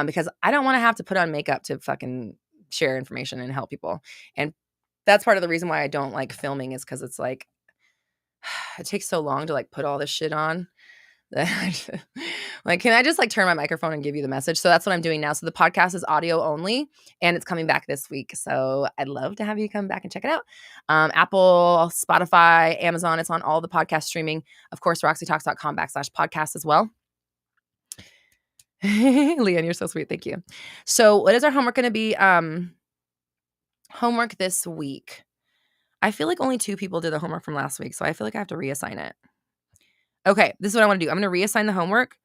Because I don't want to have to put on makeup to fucking share information and help people. And that's part of the reason why I don't like filming is because it's like, it takes so long to like put all this shit on. Like, can I just like turn my microphone and give you the message? So that's what I'm doing now. So the podcast is audio only and it's coming back this week. So I'd love to have you come back and check it out. Apple, Spotify, Amazon. It's on all the podcast streaming. Of course, roxytalks.com/podcast as well. Leanne, you're so sweet. Thank you. So what is our homework going to be? Homework this week. I feel like only 2 people did the homework from last week. So I feel like I have to reassign it. Okay, this is what I want to do. I'm going to reassign the homework.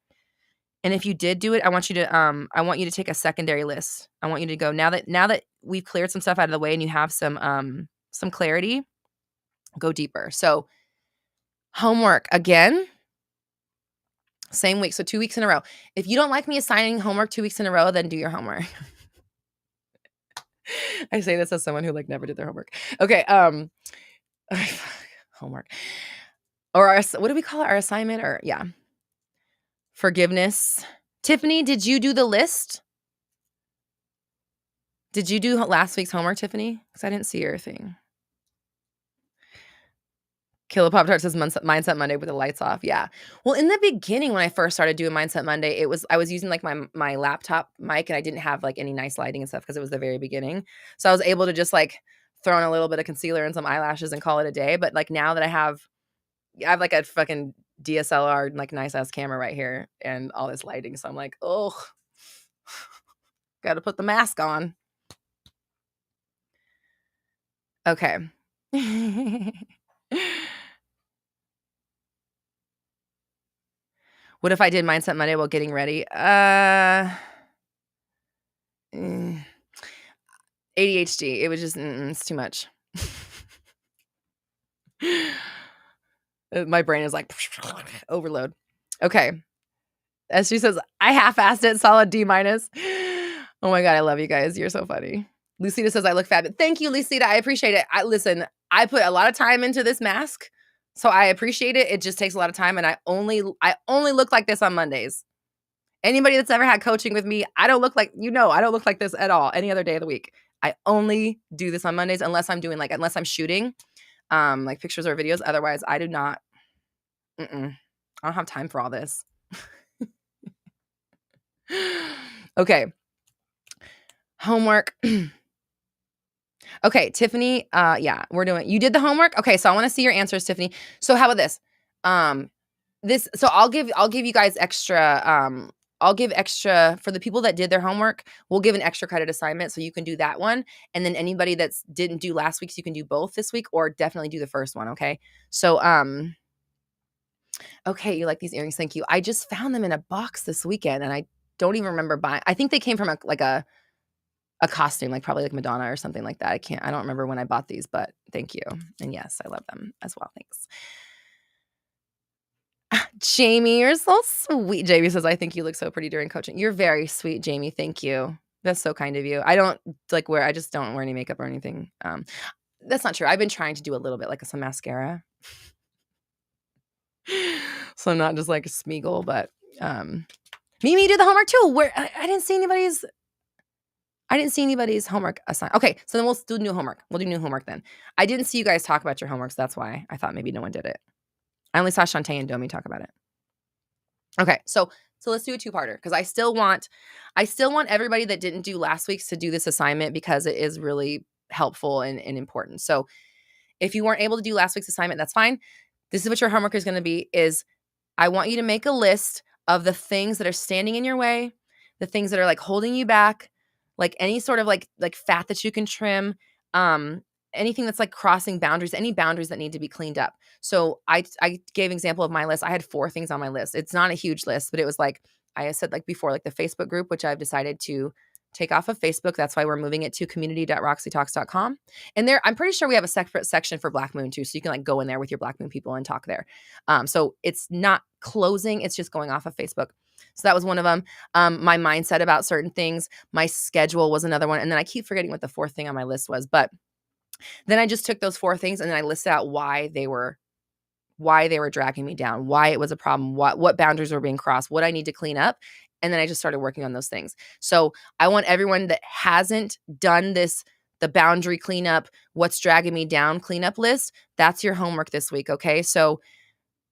And if you did do it, I want you to take a secondary list. I want you to go now that we've cleared some stuff out of the way and you have some clarity, go deeper. So homework again, same week. So 2 weeks in a row. If you don't like me assigning homework 2 weeks in a row, then do your homework. I say this as someone who like never did their homework. Okay. Homework. Or what do we call it? Our assignment or yeah. Forgiveness. Tiffany, did you do the list? Did you do last week's homework, Tiffany? Because I didn't see your thing. Killer Pop Tart says Mindset Monday with the lights off. Yeah. Well, in the beginning, when I first started doing Mindset Monday, I was using like my laptop mic and I didn't have like any nice lighting and stuff because it was the very beginning. So I was able to just like throw in a little bit of concealer and some eyelashes and call it a day. But like now that I have like a fucking DSLR, like nice ass camera right here and all this lighting. So I'm like, oh, got to put the mask on. Okay. What if I did Mindset Monday while getting ready? ADHD. It was just, it's too much. My brain is like overload. Okay. As she says, I half-assed it, solid D-. Oh my God, I love you guys. You're so funny. Lucita says, I look fabulous. Thank you, Lucita. I appreciate it. Listen, I put a lot of time into this mask, so I appreciate it. It just takes a lot of time, and I only look like this on Mondays. Anybody that's ever had coaching with me, I don't look like this at all any other day of the week. I only do this on Mondays unless I'm shooting like pictures or videos. Otherwise, I do not. I don't have time for all this. Okay. Homework. Okay, Tiffany, yeah, you did the homework? Okay, so I want to see your answers, Tiffany. So how about this? So I'll give you guys extra, I'll give extra for the people that did their homework. We'll give an extra credit assignment so you can do that one. And then anybody that didn't do last week's, you can do both this week or definitely do the first one, okay? So, okay, you like these earrings, thank you. I just found them in a box this weekend and I don't even remember buying. I think they came from a costume, like probably like Madonna or something like that. I don't remember when I bought these, but thank you. And yes, I love them as well. Thanks. Jamie, you're so sweet. Jamie says, I think you look so pretty during coaching. You're very sweet, Jamie. Thank you. That's so kind of you. I don't I just don't wear any makeup or anything. That's not true. I've been trying to do a little bit, like some mascara. So I'm not just like a Smeagol, but Mimi did the homework too. Where I didn't see anybody's homework assigned. Okay, so then we'll do new homework. We'll do new homework then. I didn't see you guys talk about your homeworks. That's why I thought maybe no one did it. I only saw Shantae and Domi talk about it. Okay, so let's do a two-parter because I still want everybody that didn't do last week's to do this assignment because it is really helpful and important. So if you weren't able to do last week's assignment, that's fine. This is what your homework is going to be is I want you to make a list of the things that are standing in your way, the things that are like holding you back, like any sort of like fat that you can trim, anything that's like crossing boundaries, any boundaries that need to be cleaned up. So I gave example of my list. I had 4 things on my list. It's not a huge list, but it was like I said like before, like the Facebook group, which I've decided to take off of Facebook. That's why we're moving it to community.roxytalks.com. And there, I'm pretty sure we have a separate section for Black Moon too. So you can like go in there with your Black Moon people and talk there. So it's not closing. It's just going off of Facebook. So that was one of them. My mindset about certain things, my schedule was another one. And then I keep forgetting what the 4th thing on my list was, but then I just took those 4 things and then I listed out why they were dragging me down, why it was a problem, what boundaries were being crossed, what I need to clean up. And then I just started working on those things. So I want everyone that hasn't done this, the boundary cleanup, what's dragging me down cleanup list, that's your homework this week, okay? So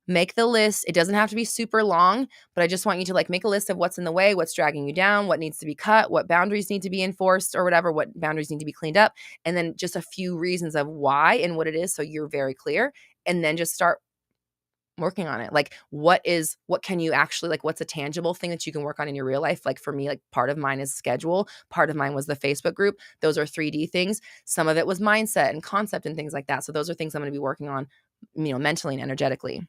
make the list. It doesn't have to be super long, but I just want you to like make a list of what's in the way, what's dragging you down, what needs to be cut, what boundaries need to be enforced or whatever, what boundaries need to be cleaned up, and then just a few reasons of why and what it is so you're very clear, and then just start working on it. Like what can you actually like what's a tangible thing that you can work on in your real life? Like for me, like part of mine is schedule, part of mine was the Facebook group. Those are 3D things. Some of it was mindset and concept and things like that. So those are things I'm going to be working on, mentally and energetically.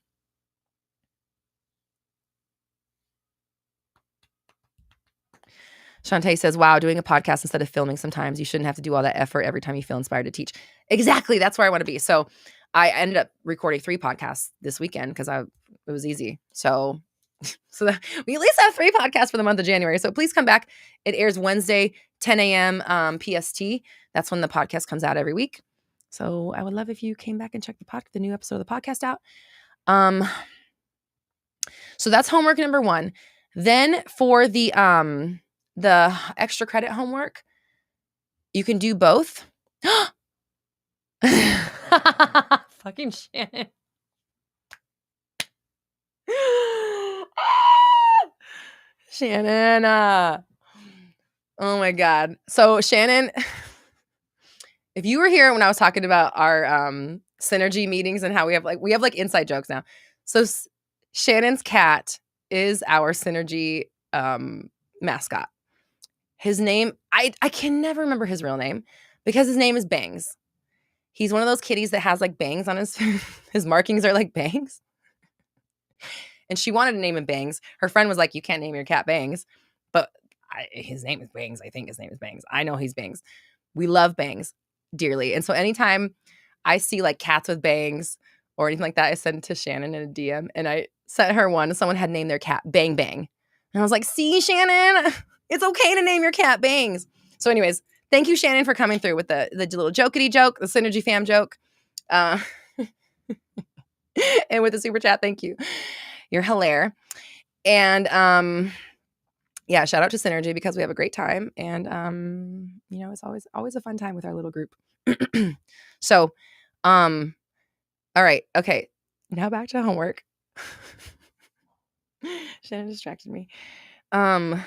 Shantae says, wow, doing a podcast instead of filming sometimes. You shouldn't have to do all that effort every time you feel inspired to teach. Exactly. That's where I want to be. So I ended up recording 3 podcasts this weekend because it was easy. So that we at least have 3 podcasts for the month of January. So please come back. It airs Wednesday, 10 a.m. PST. That's when the podcast comes out every week. So I would love if you came back and checked the new episode of the podcast out. So that's homework number 1. Then for the extra credit homework, you can do both. Fucking Shannon. Shannon. Oh my God. So Shannon, if you were here when I was talking about our synergy meetings and how we have like inside jokes now. So Shannon's cat is our synergy mascot. His name, I can never remember his real name because his name is Bangs. He's one of those kitties that has like bangs on his markings are like bangs. And she wanted to name him Bangs. Her friend was like, you can't name your cat Bangs. But his name is Bangs. I think his name is Bangs. I know he's Bangs. We love Bangs dearly. And so anytime I see like cats with bangs or anything like that, I send it to Shannon in a DM. And I sent her one. Someone had named their cat Bang Bang. And I was like, see, Shannon, it's okay to name your cat Bangs. So anyways, thank you, Shannon, for coming through with the little jokety joke, the Synergy Fam joke. And with the super chat, thank you. You're hilarious. And yeah, shout out to Synergy because we have a great time. And it's always a fun time with our little group. So, all right. Okay. Now back to homework. Shannon distracted me. Your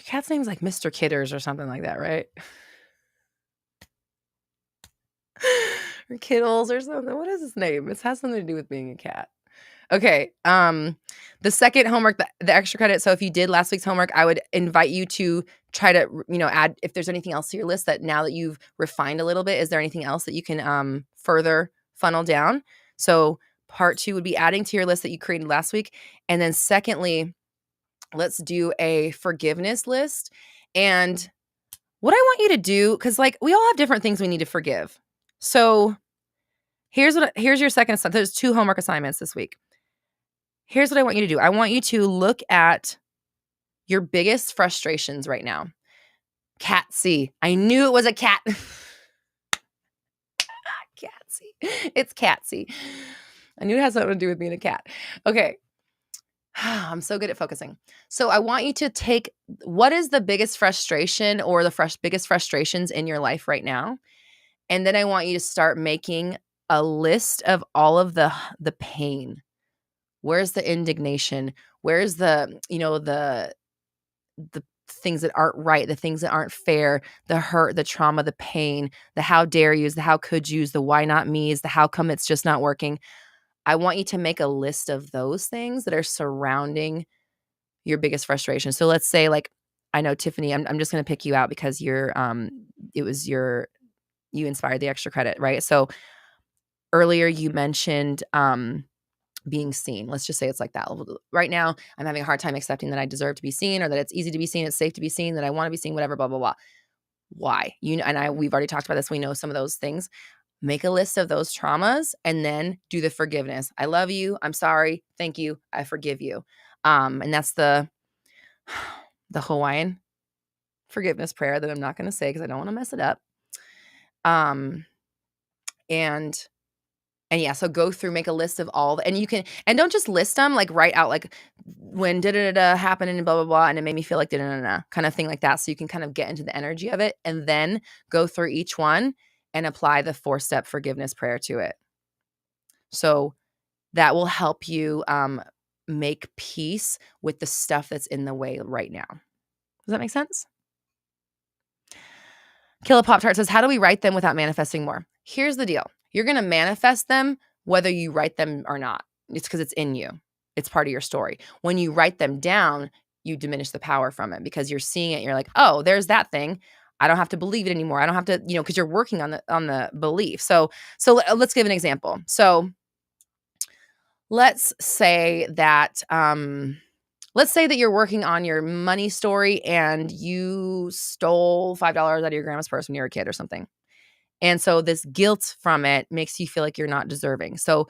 cat's name is like Mr. Kidders or something like that, right? Or Kiddles or something. What is his name? It has something to do with being a cat. Okay. The second homework, the extra credit. So if you did last week's homework, I would invite you to try to, add if there's anything else to your list that now that you've refined a little bit, is there anything else that you can further funnel down? So part 2 would be adding to your list that you created last week. And then secondly, let's do a forgiveness list. And what I want you to do, because like we all have different things we need to forgive. So here's your second assignment. There's 2 homework assignments this week. Here's what I want you to do. I want you to look at your biggest frustrations right now. Catsy. I knew it was a cat. Catsy. It's Catsy. I knew it has something to do with being a cat. Okay. I'm so good at focusing. So I want you to take what is the biggest frustration or the biggest frustrations in your life right now? And then I want you to start making a list of all of the pain. Where's the indignation? Where's the things that aren't right, the things that aren't fair, the hurt, the trauma, the pain, the how dare yous, the how could yous, the why not me's, the how come it's just not working. I want you to make a list of those things that are surrounding your biggest frustration. So let's say, like, I know Tiffany, I'm just going to pick you out because you inspired the extra credit, right? So earlier you mentioned being seen. Let's just say it's like that. Right now, I'm having a hard time accepting that I deserve to be seen, or that it's easy to be seen, it's safe to be seen, that I want to be seen, whatever, blah, blah, blah. Why? We've already talked about this. We know some of those things. Make a list of those traumas and then do the forgiveness. I love you. I'm sorry. Thank you. I forgive you. And that's the Hawaiian forgiveness prayer that I'm not going to say because I don't want to mess it up. And yeah, so go through, make a list of all, and you can, and don't just list them, like write out like when da-da-da-da happened and blah, blah, blah, and it made me feel like da-da-da-da kind of thing like that. So you can kind of get into the energy of it and then go through each one and apply the 4-step forgiveness prayer to it. So that will help you make peace with the stuff that's in the way right now. Does that make sense? Killa Pop Tart says, how do we write them without manifesting more? Here's the deal. You're going to manifest them whether you write them or not. It's because it's in you. It's part of your story. When you write them down, you diminish the power from it because you're seeing it. And you're like, oh, there's that thing. I don't have to believe it anymore. I don't have to, because you're working on the belief. So let's give an example. So let's say that you're working on your money story and you stole $5 out of your grandma's purse when you were a kid or something. And so this guilt from it makes you feel like you're not deserving. So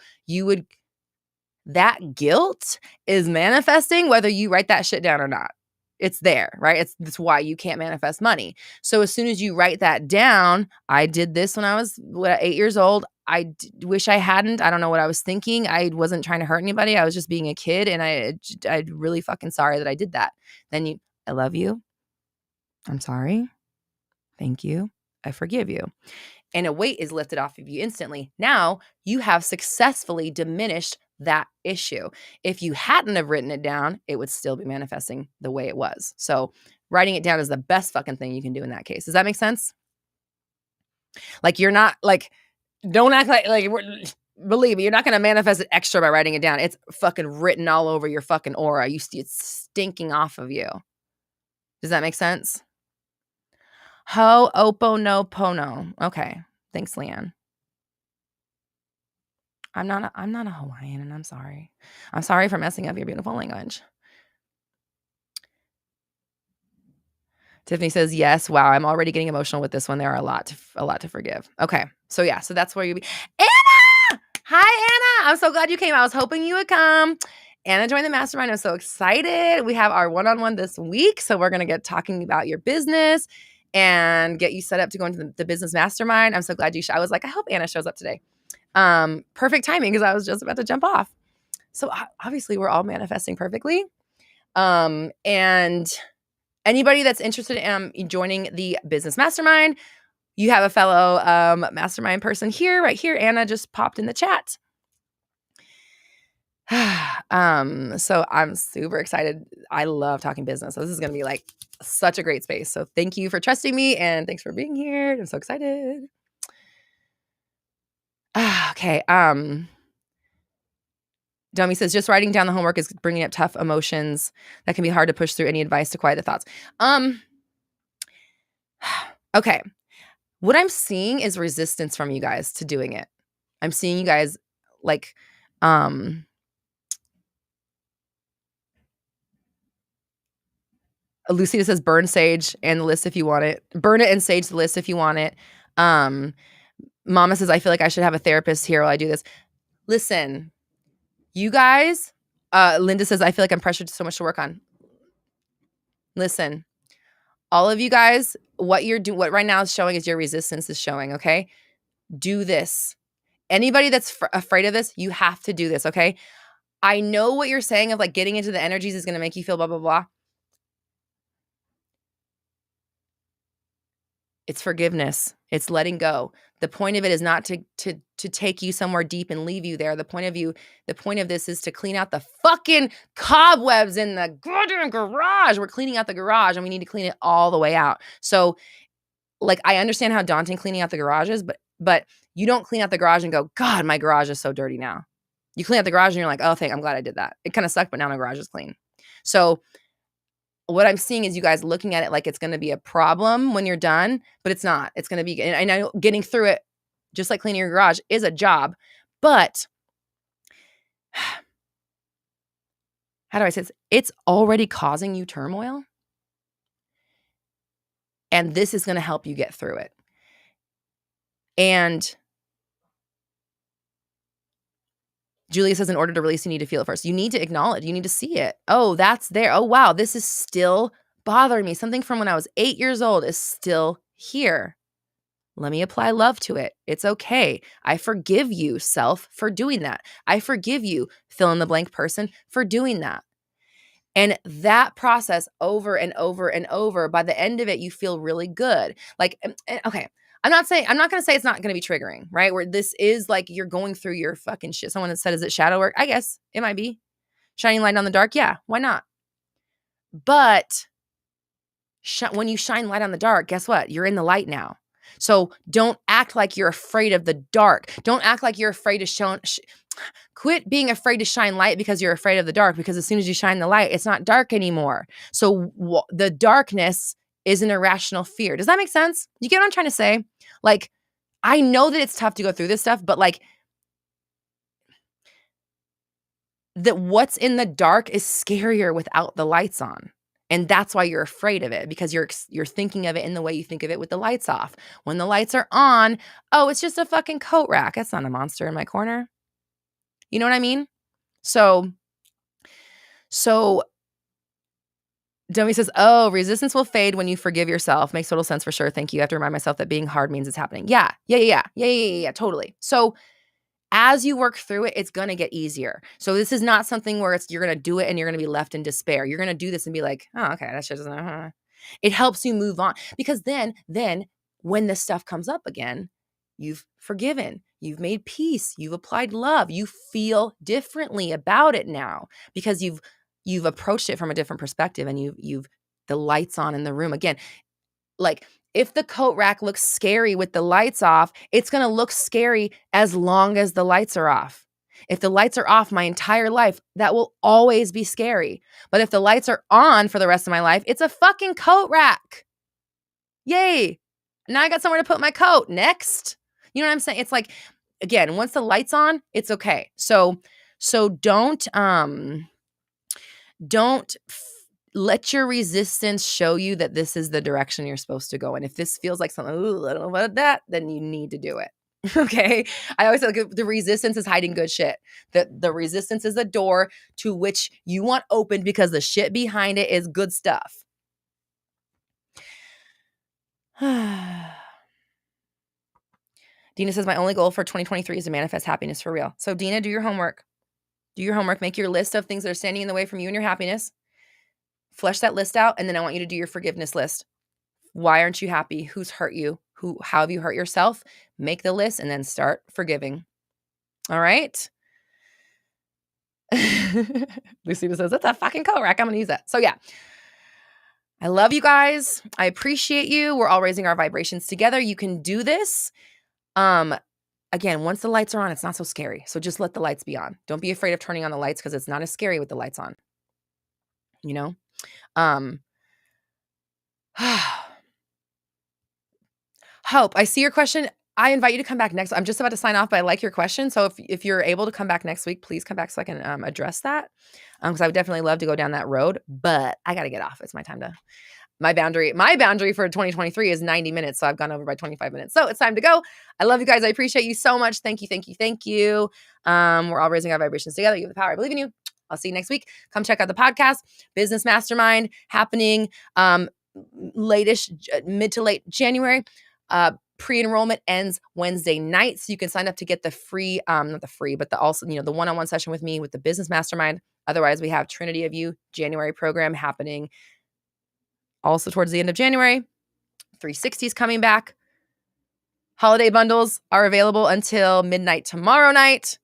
that guilt is manifesting whether you write that shit down or not. It's there, right? That's why you can't manifest money. So as soon as you write that down, I did this when I was 8 years old. I wish I hadn't. I don't know what I was thinking. I wasn't trying to hurt anybody. I was just being a kid. And I'm really fucking sorry that I did that. Then I love you. I'm sorry. Thank you. I forgive you. And a weight is lifted off of you instantly. Now you have successfully diminished that issue. If you hadn't have written it down, it would still be manifesting the way it was. So writing it down is the best fucking thing you can do in that case. Does that make sense? Like you're not like, don't act like believe me, you're not going to manifest it extra by writing it down. It's fucking written all over your fucking aura. It's stinking off of you. Does that make sense? Ho'oponopono. Okay. Thanks, Leanne. I'm not a Hawaiian, and I'm sorry. I'm sorry for messing up your beautiful language. Tiffany says, yes. Wow. I'm already getting emotional with this one. There are a lot to forgive. Okay. So yeah. So that's where you be. Anna! Hi, Anna. I'm so glad you came. I was hoping you would come. Anna joined the mastermind. I'm so excited. We have our one-on-one this week. So we're going to get talking about your business and get you set up to go into the business mastermind. I'm so glad I was like, I hope Anna shows up today. Perfect timing because I was just about to jump off. So obviously we're all manifesting perfectly. And anybody that's interested in joining the business mastermind, you have a fellow mastermind person here, right here. Anna just popped in the chat. So I'm super excited. I love talking business. So this is going to be like such a great space. So thank you for trusting me and thanks for being here. I'm so excited. Okay. Domi says, just writing down the homework is bringing up tough emotions that can be hard to push through. Any advice to quiet the thoughts? Okay. What I'm seeing is resistance from you guys to doing it. I'm seeing you guys like, Lucita says, burn sage and the list if you want it. Burn it and sage the list if you want it. Mama says, I feel like I should have a therapist here while I do this. Listen, you guys, Linda says, I feel like I'm pressured so much to work on. Listen, all of you guys, what right now is showing is your resistance is showing, okay? Do this. Anybody that's afraid of this, you have to do this, okay? I know what you're saying of like getting into the energies is going to make you feel blah, blah, blah. It's forgiveness. It's letting go. The point of it is not to take you somewhere deep and leave you there. The point of this is to clean out the fucking cobwebs in the goddamn garage. We're cleaning out the garage and we need to clean it all the way out. So like, I understand how daunting cleaning out the garage is, but you don't clean out the garage and go, God, my garage is so dirty now. You clean out the garage and you're like, oh, I'm glad I did that. It kind of sucked, but now my garage is clean. So what I'm seeing is you guys looking at it like it's going to be a problem when you're done, but it's not. It's going to be, and I know getting through it, just like cleaning your garage, is a job. But how do I say this? It's already causing you turmoil. And this is going to help you get through it. And Julia says, in order to release, you need to feel it first. You need to acknowledge. You need to see it. Oh, that's there. Oh, wow. This is still bothering me. Something from when I was 8 years old is still here. Let me apply love to it. It's okay. I forgive you, self, for doing that. I forgive you, fill in the blank person, for doing that. And that process over and over and over, by the end of it, you feel really good. Like, okay, I'm not going to say it's not going to be triggering, right? Where this is like you're going through your fucking shit. Someone that said, is it shadow work? I guess it might be. Shining light on the dark? Yeah, why not? But when you shine light on the dark, guess what? You're in the light now. So don't act like you're afraid of the dark. Don't act like you're afraid to quit being afraid to shine light because you're afraid of the dark, because as soon as you shine the light, it's not dark anymore. So the darkness is an irrational fear. Does that make sense? You get what I'm trying to say? Like, I know that it's tough to go through this stuff, but like, that what's in the dark is scarier without the lights on. And that's why you're afraid of it, because you're thinking of it in the way you think of it with the lights off. When the lights are on, oh, it's just a fucking coat rack. That's not a monster in my corner. You know what I mean? So Domi says, oh, resistance will fade when you forgive yourself. Makes total sense for sure. Thank you. I have to remind myself that being hard means it's happening. Yeah, totally. So as you work through it, it's going to get easier. So this is not something where you're going to do it and you're going to be left in despair. You're going to do this and be like, oh, okay, that shit doesn't, It helps you move on, because then when this stuff comes up again, you've forgiven, you've made peace, you've applied love, you feel differently about it now because you've approached it from a different perspective, and you've the lights on in the room again. Like, if the coat rack looks scary with the lights off, it's going to look scary as long as the lights are off. If the lights are off my entire life, that will always be scary. But if the lights are on for the rest of my life, it's a fucking coat rack. Yay. Now I got somewhere to put my coat. Next. You know what I'm saying? It's like, again, once the light's on, it's okay. So don't let your resistance show you that this is the direction you're supposed to go. And if this feels like something, ooh, I don't know about that, then you need to do it. Okay. I always say, like, the resistance is hiding good shit. The resistance is the door to which you want opened, because the shit behind it is good stuff. Dina says, my only goal for 2023 is to manifest happiness for real. So Dina, do your homework. Make your list of things that are standing in the way from you and your happiness. Flesh that list out, and then I want you to do your forgiveness list. Why aren't you happy? Who's hurt you? How have you hurt yourself? Make the list and then start forgiving. All right? Lucina says, that's a fucking coat rack. I'm going to use that. So yeah. I love you guys. I appreciate you. We're all raising our vibrations together. You can do this. Again, once the lights are on, it's not so scary. So just let the lights be on. Don't be afraid of turning on the lights, because it's not as scary with the lights on. You know? Hope, I see your question. I invite you to come back next. I'm just about to sign off, but I like your question. So if you're able to come back next week, please come back so I can address that. Because I would definitely love to go down that road, but I got to get off. It's my time to, my boundary for 2023 is 90 minutes. So I've gone over by 25 minutes. So it's time to go. I love you guys. I appreciate you so much. Thank you. We're all raising our vibrations together. You have the power. I believe in you. I'll see you next week. Come check out the podcast, Business Mastermind, happening latish, mid to late January. Pre-enrollment ends Wednesday night, so you can sign up to get the free, not the free, but the also, the one-on-one session with me with the Business Mastermind. Otherwise, we have Trinity of You January program happening also towards the end of January. 360 is coming back. Holiday bundles are available until midnight tomorrow night.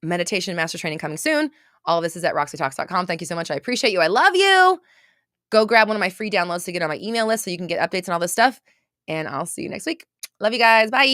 Meditation and master training coming soon. All of this is at roxytalks.com. Thank you so much. I appreciate you. I love you. Go grab one of my free downloads to get on my email list so you can get updates on all this stuff. And I'll see you next week. Love you guys. Bye.